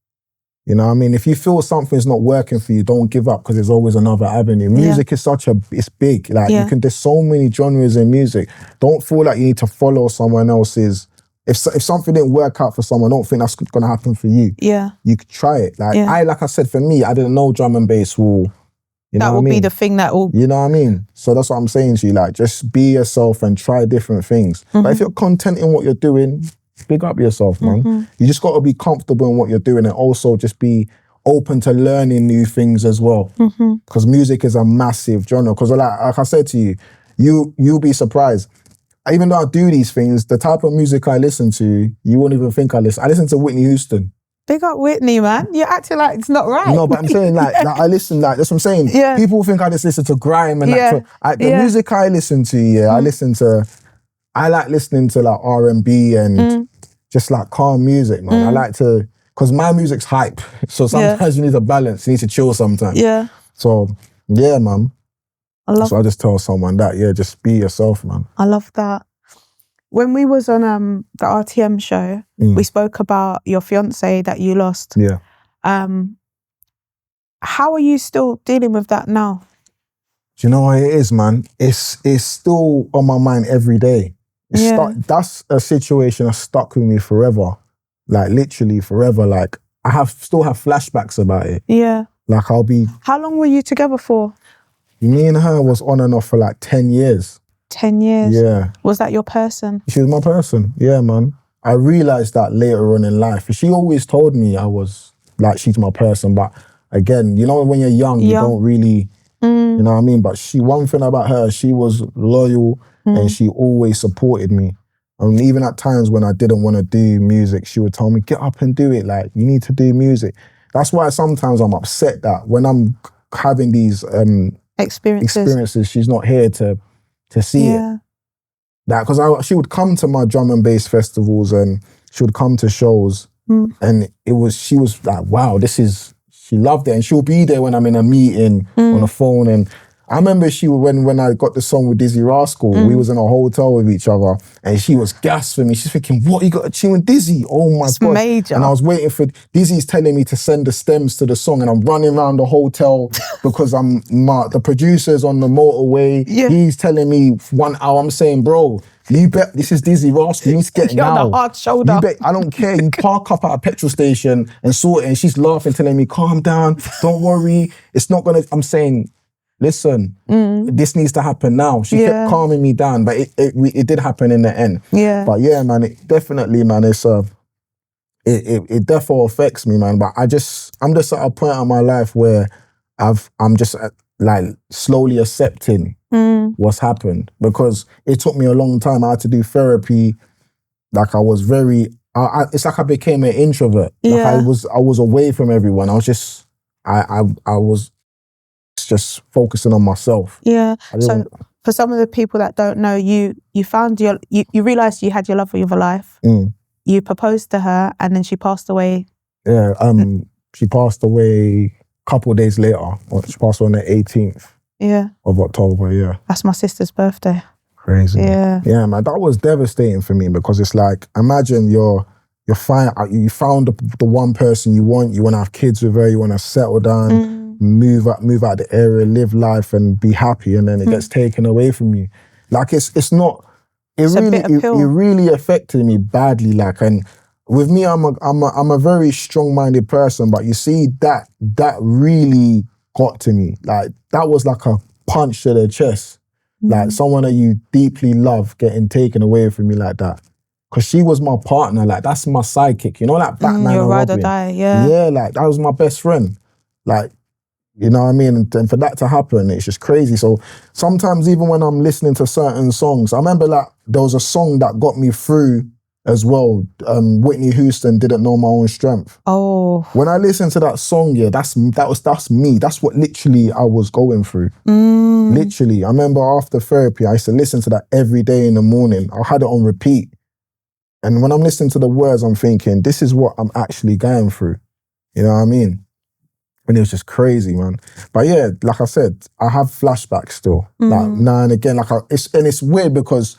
Speaker 7: You know what I mean? If you feel something's not working for you, don't give up because there's always another avenue. Music is it's big. Like there's so many genres in music. Don't feel like you need to follow someone else's. If something didn't work out for someone, don't think that's going to happen for you. Yeah. You could try it. Like I said, for me, I didn't know drum and bass will,
Speaker 6: that will be the thing that will...
Speaker 7: You know what I mean? So that's what I'm saying to you. Like, just be yourself and try different things. But if you're content in what you're doing, big up yourself, man. You just got to be comfortable in what you're doing and also just be open to learning new things as well. Because music is a massive genre. Because like I said to you, you'll be surprised. Even though I do these things, the type of music I listen to, you won't even think I listen. I listen to Whitney Houston.
Speaker 6: Big up Whitney, man. You're acting like it's not right.
Speaker 7: No, but I'm saying like I listen, like that's what I'm saying.
Speaker 6: Yeah.
Speaker 7: People think I just listen to grime and
Speaker 6: Yeah.
Speaker 7: the music I listen to, I like listening to like R&B and just like calm music, man. I like to, because my music's hype. So sometimes you need to balance, you need to chill sometimes.
Speaker 6: Yeah.
Speaker 7: So yeah, man. So I just tell someone that, just be yourself, man.
Speaker 6: I love that. When we was on the RTM show, we spoke about your fiance that you lost.
Speaker 7: Yeah.
Speaker 6: How are you still dealing with that now?
Speaker 7: Do you know what it is, man? It's still on my mind every day. That's a situation that stuck with me forever. Like literally forever. Like I still have flashbacks about it.
Speaker 6: Yeah.
Speaker 7: Like
Speaker 6: How long were you together for?
Speaker 7: Me and her was on and off for like 10 years.
Speaker 6: 10 years?
Speaker 7: Yeah.
Speaker 6: Was that your person?
Speaker 7: She was my person. Yeah, man. I realized that later on in life. She always told me I was like, she's my person. But again, you know, when you're young, you don't really, you know what I mean? But one thing about her, she was loyal and she always supported me. And even at times when I didn't want to do music, she would tell me, get up and do it. Like, you need to do music. That's why sometimes I'm upset that when I'm having these experiences, she's not here to see it. That because she would come to my drum and bass festivals and she would come to shows and she was like, wow, she loved it, and she'll be there when I'm in a meeting on the phone. And I remember when I got the song with Dizzy Rascal, we was in a hotel with each other and she was gassed for me. She's thinking, what, you got a tune with Dizzy? Oh my God.
Speaker 6: Major.
Speaker 7: And I was waiting for, Dizzy's telling me to send the stems to the song and I'm running around the hotel because the producer's on the motorway.
Speaker 6: Yeah.
Speaker 7: He's telling me 1 hour, I'm saying, bro, you bet this is Dizzy Rascal, you need to get it
Speaker 6: You're
Speaker 7: now.
Speaker 6: the hard shoulder.
Speaker 7: You bet, I don't care, you park up at a petrol station and sort it, and she's laughing, telling me, calm down, don't worry, it's not gonna, I'm saying, listen, this needs to happen now. She kept calming me down, but it did happen in the end.
Speaker 6: Yeah.
Speaker 7: But yeah, man, it definitely, man, it's it definitely affects me, man. But I'm just at a point in my life where I'm just like slowly accepting what's happened, because it took me a long time. I had to do therapy. Like I was it's like I became an introvert. Like I was away from everyone. I was just I was just focusing on myself.
Speaker 6: Yeah. So for some of the people that don't know, you found you realized you had your love of your life. You proposed to her and then she passed away.
Speaker 7: Yeah. She passed away a couple of days later. She passed away on the 18th of October. Yeah.
Speaker 6: That's my sister's birthday.
Speaker 7: Crazy.
Speaker 6: Yeah.
Speaker 7: Yeah, man. That was devastating for me, because it's like, imagine you found the one person you want to have kids with her, you want to settle down, move out the area, live life and be happy, and then it gets taken away from you. Like it really affected me badly. Like, and with me, I'm a very strong-minded person, but you see that really got to me. Like that was like a punch to the chest. Like someone that you deeply love getting taken away from me like that. Because she was my partner, like that's my sidekick. You know, like Batman
Speaker 6: your
Speaker 7: and
Speaker 6: ride or
Speaker 7: Robin.
Speaker 6: die, yeah.
Speaker 7: Yeah, like that was my best friend. Like, you know what I mean? And for that to happen, it's just crazy. So sometimes even when I'm listening to certain songs, I remember like there was a song that got me through as well. Whitney Houston, Didn't Know My Own Strength.
Speaker 6: Oh.
Speaker 7: When I listened to that song, that's me. That's what literally I was going through. Literally. I remember after therapy, I used to listen to that every day in the morning. I had it on repeat. And when I'm listening to the words, I'm thinking, this is what I'm actually going through. You know what I mean? And it was just crazy, man. But yeah, like I said, I have flashbacks still. Like now and again, it's weird because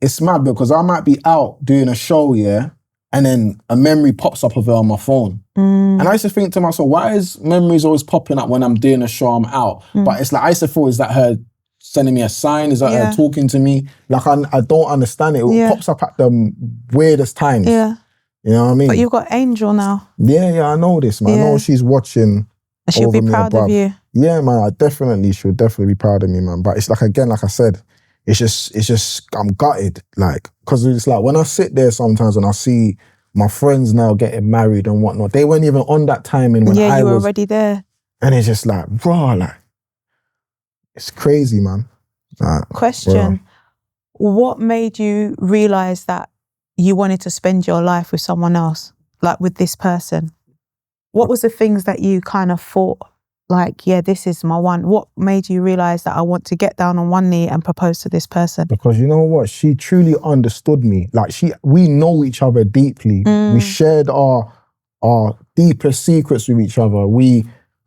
Speaker 7: it's mad, because I might be out doing a show, and then a memory pops up of her on my phone. And I used to think to myself, why is memories always popping up when I'm doing a show, I'm out? But it's like, I used to thought, is that her sending me a sign? Is that her talking to me? Like, I don't understand it. It pops up at the weirdest times.
Speaker 6: Yeah.
Speaker 7: You know what I mean?
Speaker 6: But you've got Angel now.
Speaker 7: Yeah, I know this, man. I know she's watching.
Speaker 6: And she'll be proud of you.
Speaker 7: Yeah, man, she'll definitely be proud of me, man. But it's like, again, like I said, it's just, I'm gutted. Like, because it's like, when I sit there sometimes and I see my friends now getting married and whatnot. They weren't even on that timing when I
Speaker 6: you were
Speaker 7: was.
Speaker 6: already there.
Speaker 7: And it's just like, bro, like, it's crazy, man. Like,
Speaker 6: Question. What made you realise that you wanted to spend your life with someone else, like with this person? What was the things that you kind of thought, like, yeah, this is my one? What made you realise that I want to get down on one knee and propose to this person?
Speaker 7: Because you know what? She truly understood me. Like, we know each other deeply. We shared our deepest secrets with each other.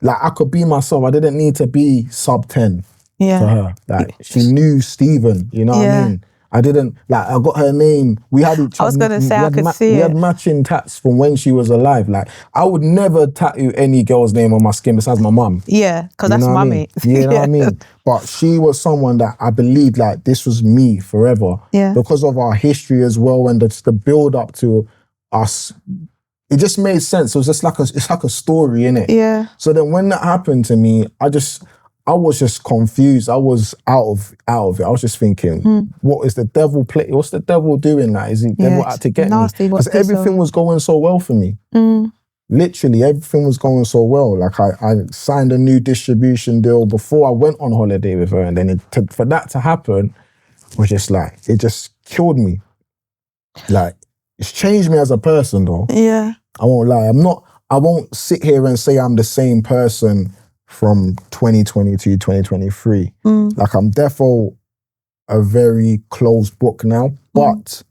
Speaker 7: I could be myself. I didn't need to be sub 10 to her. Like, she knew Stephen, you know what I mean? I didn't, like, I got her name. We had each other.
Speaker 6: I was going to say, I could see
Speaker 7: we
Speaker 6: it.
Speaker 7: had matching tats from when she was alive. Like, I would never tattoo any girl's name on my skin besides my mum.
Speaker 6: Yeah, because that's
Speaker 7: know what I
Speaker 6: mummy.
Speaker 7: mean? You know what I mean? But she was someone that I believed, like, this was me forever.
Speaker 6: Yeah.
Speaker 7: Because of our history as well, and the build up to us, it just made sense. It was just like it's like a story, innit?
Speaker 6: Yeah.
Speaker 7: So then when that happened to me, I was just confused. I was out of it. I was just thinking, what is the devil what's the devil doing? Like, is the devil out to get
Speaker 6: nasty,
Speaker 7: me?
Speaker 6: what's
Speaker 7: Because
Speaker 6: this
Speaker 7: everything
Speaker 6: all?
Speaker 7: was going so well for me. Literally, everything was going so well. Like, I signed a new distribution deal before I went on holiday with her. And then for that to happen was just like, it just killed me. Like, it's changed me as a person though.
Speaker 6: Yeah.
Speaker 7: I won't lie. I won't sit here and say I'm the same person from 2022, 2023. Like, I'm defo a very closed book now, but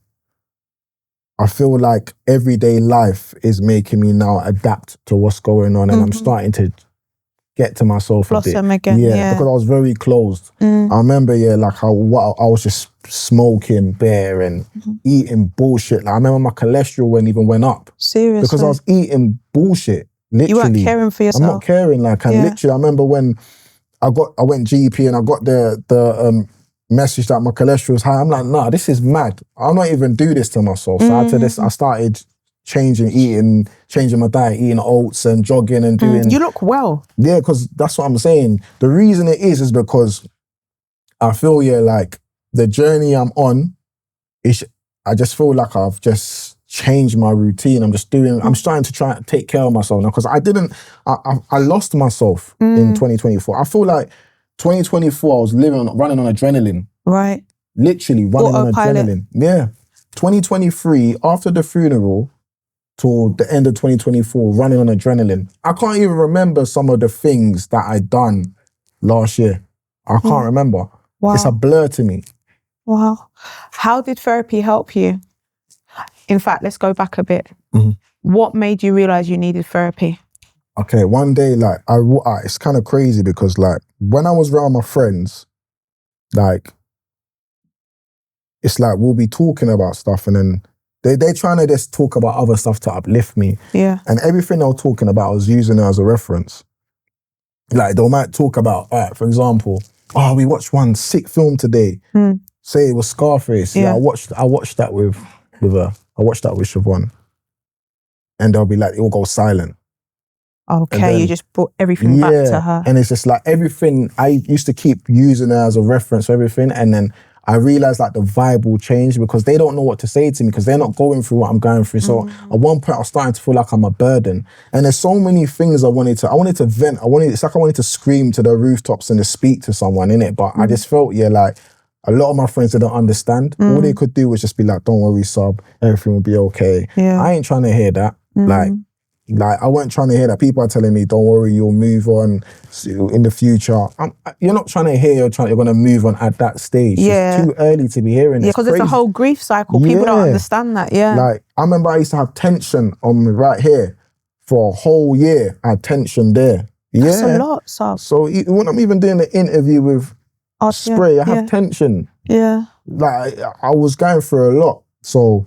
Speaker 7: I feel like everyday life is making me now adapt to what's going on, and I'm starting to get to myself
Speaker 6: Blossom
Speaker 7: a bit.
Speaker 6: again, yeah.
Speaker 7: Because I was very closed. I remember, like, I was just smoking beer and eating bullshit. Like, I remember my cholesterol went up.
Speaker 6: Seriously?
Speaker 7: Because I was eating bullshit. Literally.
Speaker 6: You weren't caring for yourself?
Speaker 7: I'm not caring. Like, and literally, I remember when I went GP and I got the message that my cholesterol was high. I'm like, nah, this is mad. I'll not even do this to myself. So I started changing my diet, eating oats and jogging and doing.
Speaker 6: You look well.
Speaker 7: Yeah, because that's what I'm saying. The reason it is because I feel, like, the journey I'm on, I just feel like I've just changed my routine. I'm starting to try and take care of myself now, because I lost myself in 2024. I feel like 2024, I was running on adrenaline.
Speaker 6: Right.
Speaker 7: Literally running on adrenaline. Yeah. 2023, after the funeral, till the end of 2024, running on adrenaline. I can't even remember some of the things that I done last year. I can't remember.
Speaker 6: Wow.
Speaker 7: It's a blur to me.
Speaker 6: Wow. How did therapy help you? In fact, let's go back a bit. What made you realise you needed therapy?
Speaker 7: Okay, one day, like, it's kind of crazy because, like, when I was around my friends, like, it's like we'll be talking about stuff and then they're trying to just talk about other stuff to uplift me.
Speaker 6: Yeah.
Speaker 7: And everything they were talking about, I was using it as a reference. Like, they might talk about, for example, we watched one sick film today. Say it was Scarface. Yeah, I watched that with her. I watched that with Siobhan. And they'll be like, it will go silent.
Speaker 6: Okay,
Speaker 7: then,
Speaker 6: you just brought everything back to her.
Speaker 7: And it's just like everything, I used to keep using her as a reference for everything. And then I realized, like, the vibe will change because they don't know what to say to me because they're not going through what I'm going through. So at one point I was starting to feel like I'm a burden. And there's so many things I wanted to vent. It's like I wanted to scream to the rooftops and to speak to someone, innit? But I just felt, like, a lot of my friends didn't understand. All they could do was just be like, don't worry, sub, everything will be okay.
Speaker 6: Yeah.
Speaker 7: I ain't trying to hear that. Like, I weren't trying to hear that. People are telling me, don't worry, you'll move on in the future. You're not trying to hear you're going to move on at that stage.
Speaker 6: Yeah.
Speaker 7: It's too early to be hearing it.
Speaker 6: Yeah, because it's a whole grief cycle. People don't understand that,
Speaker 7: Like, I remember I used to have tension on me right here for a whole year. I had tension there.
Speaker 6: That's a lot, sub.
Speaker 7: So when I'm even doing the interview with Spray, I have tension.
Speaker 6: Yeah.
Speaker 7: Like, I was going through a lot. So,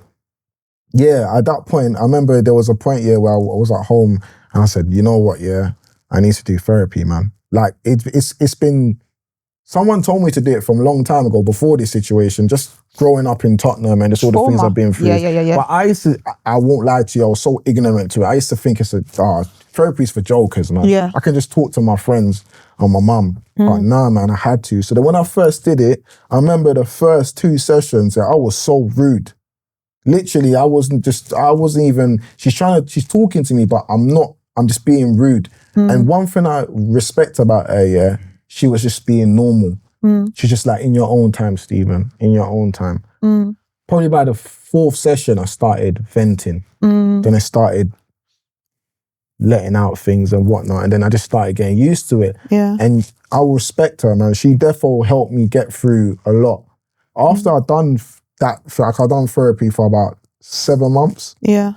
Speaker 7: yeah, at that point, I remember there was a point, where I was at home and I said, you know what, I need to do therapy, man. Like, it's been, someone told me to do it from a long time ago, before this situation, just growing up in Tottenham and just all the things I've been through.
Speaker 6: Yeah.
Speaker 7: But I won't lie to you, I was so ignorant to it. I used to think therapy's for jokers, man.
Speaker 6: Yeah.
Speaker 7: I can just talk to my friends and my mum. But nah, man, I had to. So then when I first did it, I remember the first 2 sessions, I was so rude. Literally, I wasn't even, she's talking to me, but I'm just being rude. And one thing I respect about her, yeah, she was just being normal. She's just like, in your own time, Stephen, in your own time. Probably by the 4th session, I started venting. Then I started letting out things and whatnot. And then I just started getting used to it.
Speaker 6: Yeah.
Speaker 7: And I respect her, man. She definitely helped me get through a lot. After I'd done I'd done therapy for about 7 months.
Speaker 6: Yeah.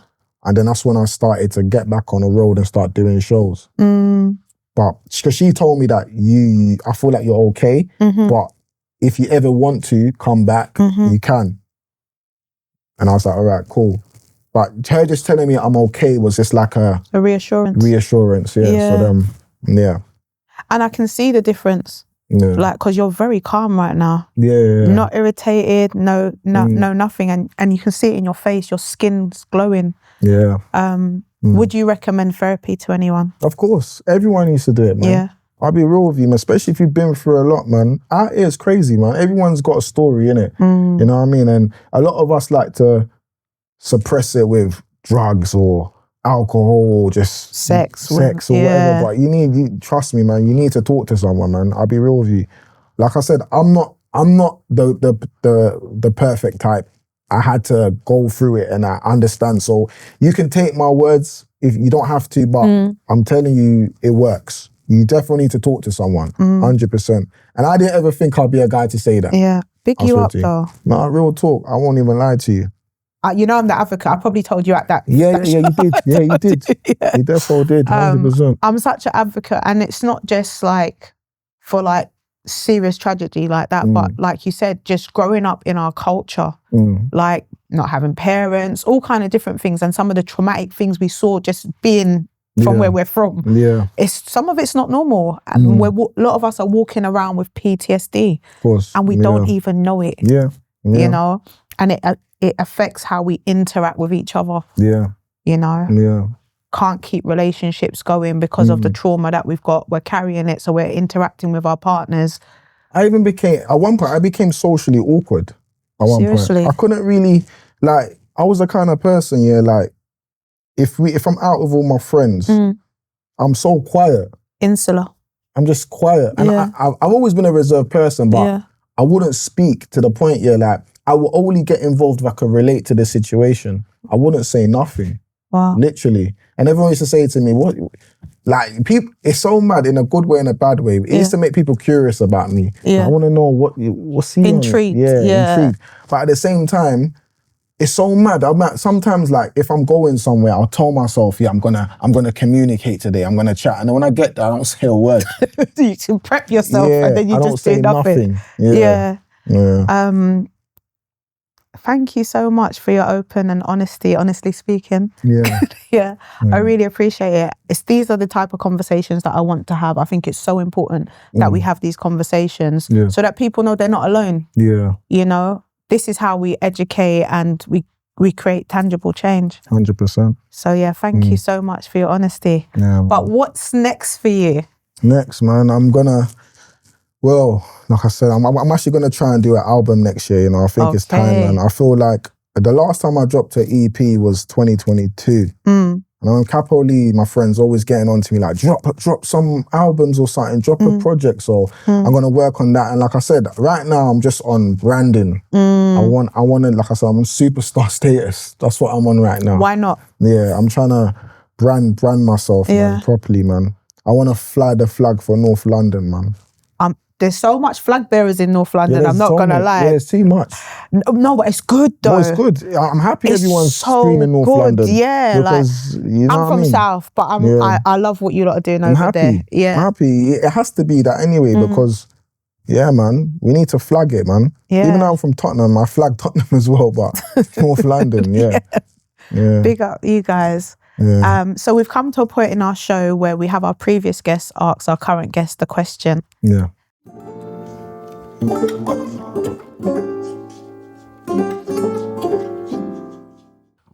Speaker 7: And then that's when I started to get back on the road and start doing shows. But because she told me that I feel like you're okay, but if you ever want to come back, you can. And I was like, all right, cool. But her just telling me I'm okay was just like a
Speaker 6: reassurance.
Speaker 7: Yeah. So then, yeah.
Speaker 6: And I can see the difference.
Speaker 7: Yeah.
Speaker 6: Like, because you're very calm right now.
Speaker 7: Yeah.
Speaker 6: Not irritated, no, nothing. And you can see it in your face, your skin's glowing.
Speaker 7: Yeah.
Speaker 6: Would you recommend therapy to anyone?
Speaker 7: Of course. Everyone needs to do it, man.
Speaker 6: Yeah.
Speaker 7: I'll be real with you, man. Especially if you've been through a lot, man. Out here is crazy, man. Everyone's got a story, innit? You know what I mean? And a lot of us like to suppress it with drugs or alcohol or just
Speaker 6: sex
Speaker 7: or whatever. But trust me, man, you need to talk to someone, man. I'll be real with you. Like I said, I'm not the perfect type. I had to go through it and I understand. So you can take my words if you don't have to, but I'm telling you, it works. You definitely need to talk to someone, 100%. And I didn't ever think I'd be a guy to say that.
Speaker 6: Yeah, big you up though.
Speaker 7: No, real talk. I won't even lie to you.
Speaker 6: You know I'm the advocate. I probably told you at that.
Speaker 7: Yeah, you did. Yeah, you did.
Speaker 6: Yeah.
Speaker 7: You definitely did, 100%.
Speaker 6: I'm such an advocate, and it's not just like for like serious tragedy like that, but like you said, just growing up in our culture, like not having parents, all kind of different things, and some of the traumatic things we saw just being from where we're from. Yeah, some of it's not normal, and a lot of us are walking around with PTSD, of course, and we don't even know it. Yeah, you know, and it affects how we interact with each other. Yeah, you know. Yeah. Can't keep relationships going because of the trauma that we've got. We're carrying it, so we're interacting with our partners. At one point, I became socially awkward. At one point, I couldn't really, like, I was the kind of person, like, if I'm out with all my friends, I'm so quiet. Insular. I'm just quiet. And I've always been a reserved person, but I wouldn't speak to the point, like, I will only get involved if I could relate to the situation. I wouldn't say nothing. Wow. Literally. And everyone used to say to me, "What?" Like, people, it's so mad in a good way and a bad way. It used to make people curious about me. Yeah. I want to know what's he intrigued. Intrigued. But at the same time, it's so mad. Sometimes, like, if I'm going somewhere, I'll tell myself, I'm gonna communicate today. I'm gonna chat. And then when I get there, I don't say a word. You can prep yourself, and then you just do nothing. Yeah. Thank you so much for your open and honesty, honestly speaking. Yeah. I really appreciate it. These are the type of conversations that I want to have. I think it's so important that we have these conversations so that people know they're not alone. Yeah. You know, this is how we educate and we create tangible change. 100%. So yeah, thank you so much for your honesty. Yeah, but what's next for you? Next, man, well, like I said, I'm actually going to try and do an album next year, I think it's time, man. I feel like the last time I dropped an EP was 2022. And Capo Lee, my friend's always getting on to me like, drop some albums or something, drop a project. So I'm going to work on that. And like I said, right now I'm just on branding. I want to, like I said, I'm on superstar status. That's what I'm on right now. Why not? Yeah, I'm trying to brand myself, man, properly, man. I want to fly the flag for North London, man. There's so much flag bearers in North London, I'm not going to lie. Yeah, it's too much. No, but it's good though. No, it's good. I'm happy everyone's screaming North London. Yeah, because, you know, I'm from South, but I love what you lot are doing over there. Yeah. I'm happy. It has to be that anyway, because, yeah, man, we need to flag it, man. Yeah. Even though I'm from Tottenham, I flag Tottenham as well, but North London, yeah. Big up you guys. Yeah. So we've come to a point in our show where we have our previous guests ask our current guest the question. Yeah.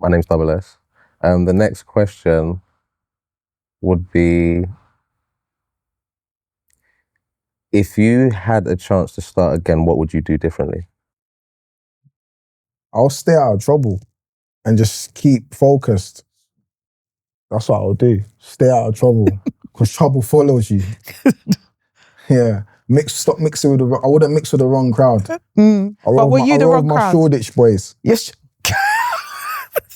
Speaker 5: My name's Double S. The next question would be, if you had a chance to start again, what would you do differently?
Speaker 7: I'll stay out of trouble. and just keep focused. That's what I'll do. Stay out of trouble, because trouble follows you. Yeah. Stop mixing with I wouldn't mix with the wrong crowd.
Speaker 6: But were you the wrong
Speaker 7: my
Speaker 6: crowd?
Speaker 7: Shoreditch boys.
Speaker 6: Yes.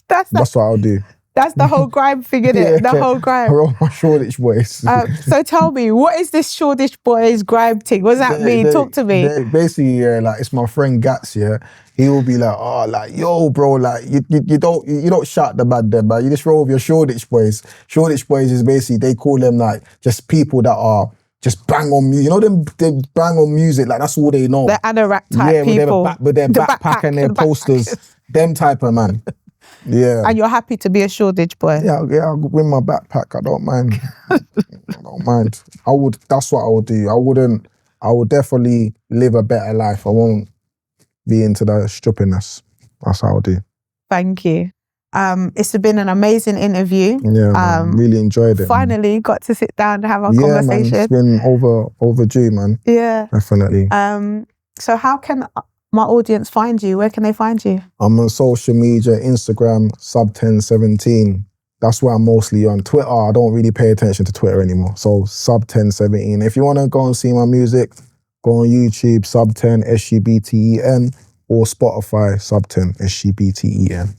Speaker 6: That's
Speaker 7: what I'll do.
Speaker 6: That's the whole grime thing, isn't it? The whole
Speaker 7: I
Speaker 6: grime.
Speaker 7: roll my Shoreditch boys.
Speaker 6: So tell me, what is this Shoreditch boys grime thing? What does that mean? Talk to me.
Speaker 7: Basically, yeah, like it's my friend Gats, yeah. He will be like, oh, like, yo, bro, like you don't shout the bad there, but you just roll with your Shoreditch boys. Shoreditch boys is basically, they call them like just people that are just bang on music. You know them, they bang on music, like that's all they know.
Speaker 6: The anorak type people.
Speaker 7: With their backpack and their posters. Them type of man. Yeah.
Speaker 6: And you're happy to be a Shoreditch boy?
Speaker 7: Yeah, I'll bring my backpack. I don't mind. I don't mind. That's what I would do. I would definitely live a better life. I won't be into the strippiness. That's how I would do.
Speaker 6: Thank you. It's been an amazing interview.
Speaker 7: Yeah, man, really enjoyed it.
Speaker 6: Finally got to sit down and have a conversation.
Speaker 7: Man, it's been overdue, man.
Speaker 6: Yeah.
Speaker 7: Definitely.
Speaker 6: So how can my audience find you? Where can they find you?
Speaker 7: I'm on social media, Instagram, sub1017. That's where I'm mostly on. Twitter, I don't really pay attention to Twitter anymore. So sub1017. If you want to go and see my music, go on YouTube, sub10 SGBTEN, or Spotify, sub10 SGBTEN.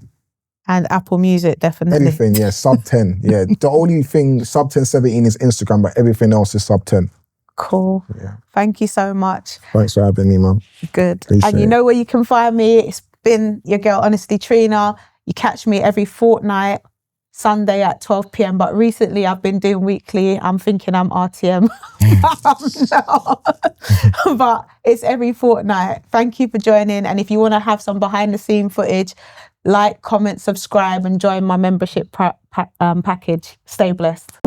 Speaker 6: And Apple Music, definitely.
Speaker 7: Anything, yeah, sub10. Yeah, the only thing, sub1017 is Instagram, but everything else is sub10.
Speaker 6: Cool.
Speaker 7: Yeah.
Speaker 6: Thank you so much.
Speaker 7: Thanks for having me, man.
Speaker 6: Good.
Speaker 7: Appreciate
Speaker 6: and you know where you can find me. It's been your girl, Honestly Trina. You catch me every fortnight, Sunday at 12 p.m. But recently I've been doing weekly. I'm thinking I'm RTM. No. But it's every fortnight. Thank you for joining. And if you want to have some behind the scene footage, like, comment, subscribe, and join my membership package. Stay blessed.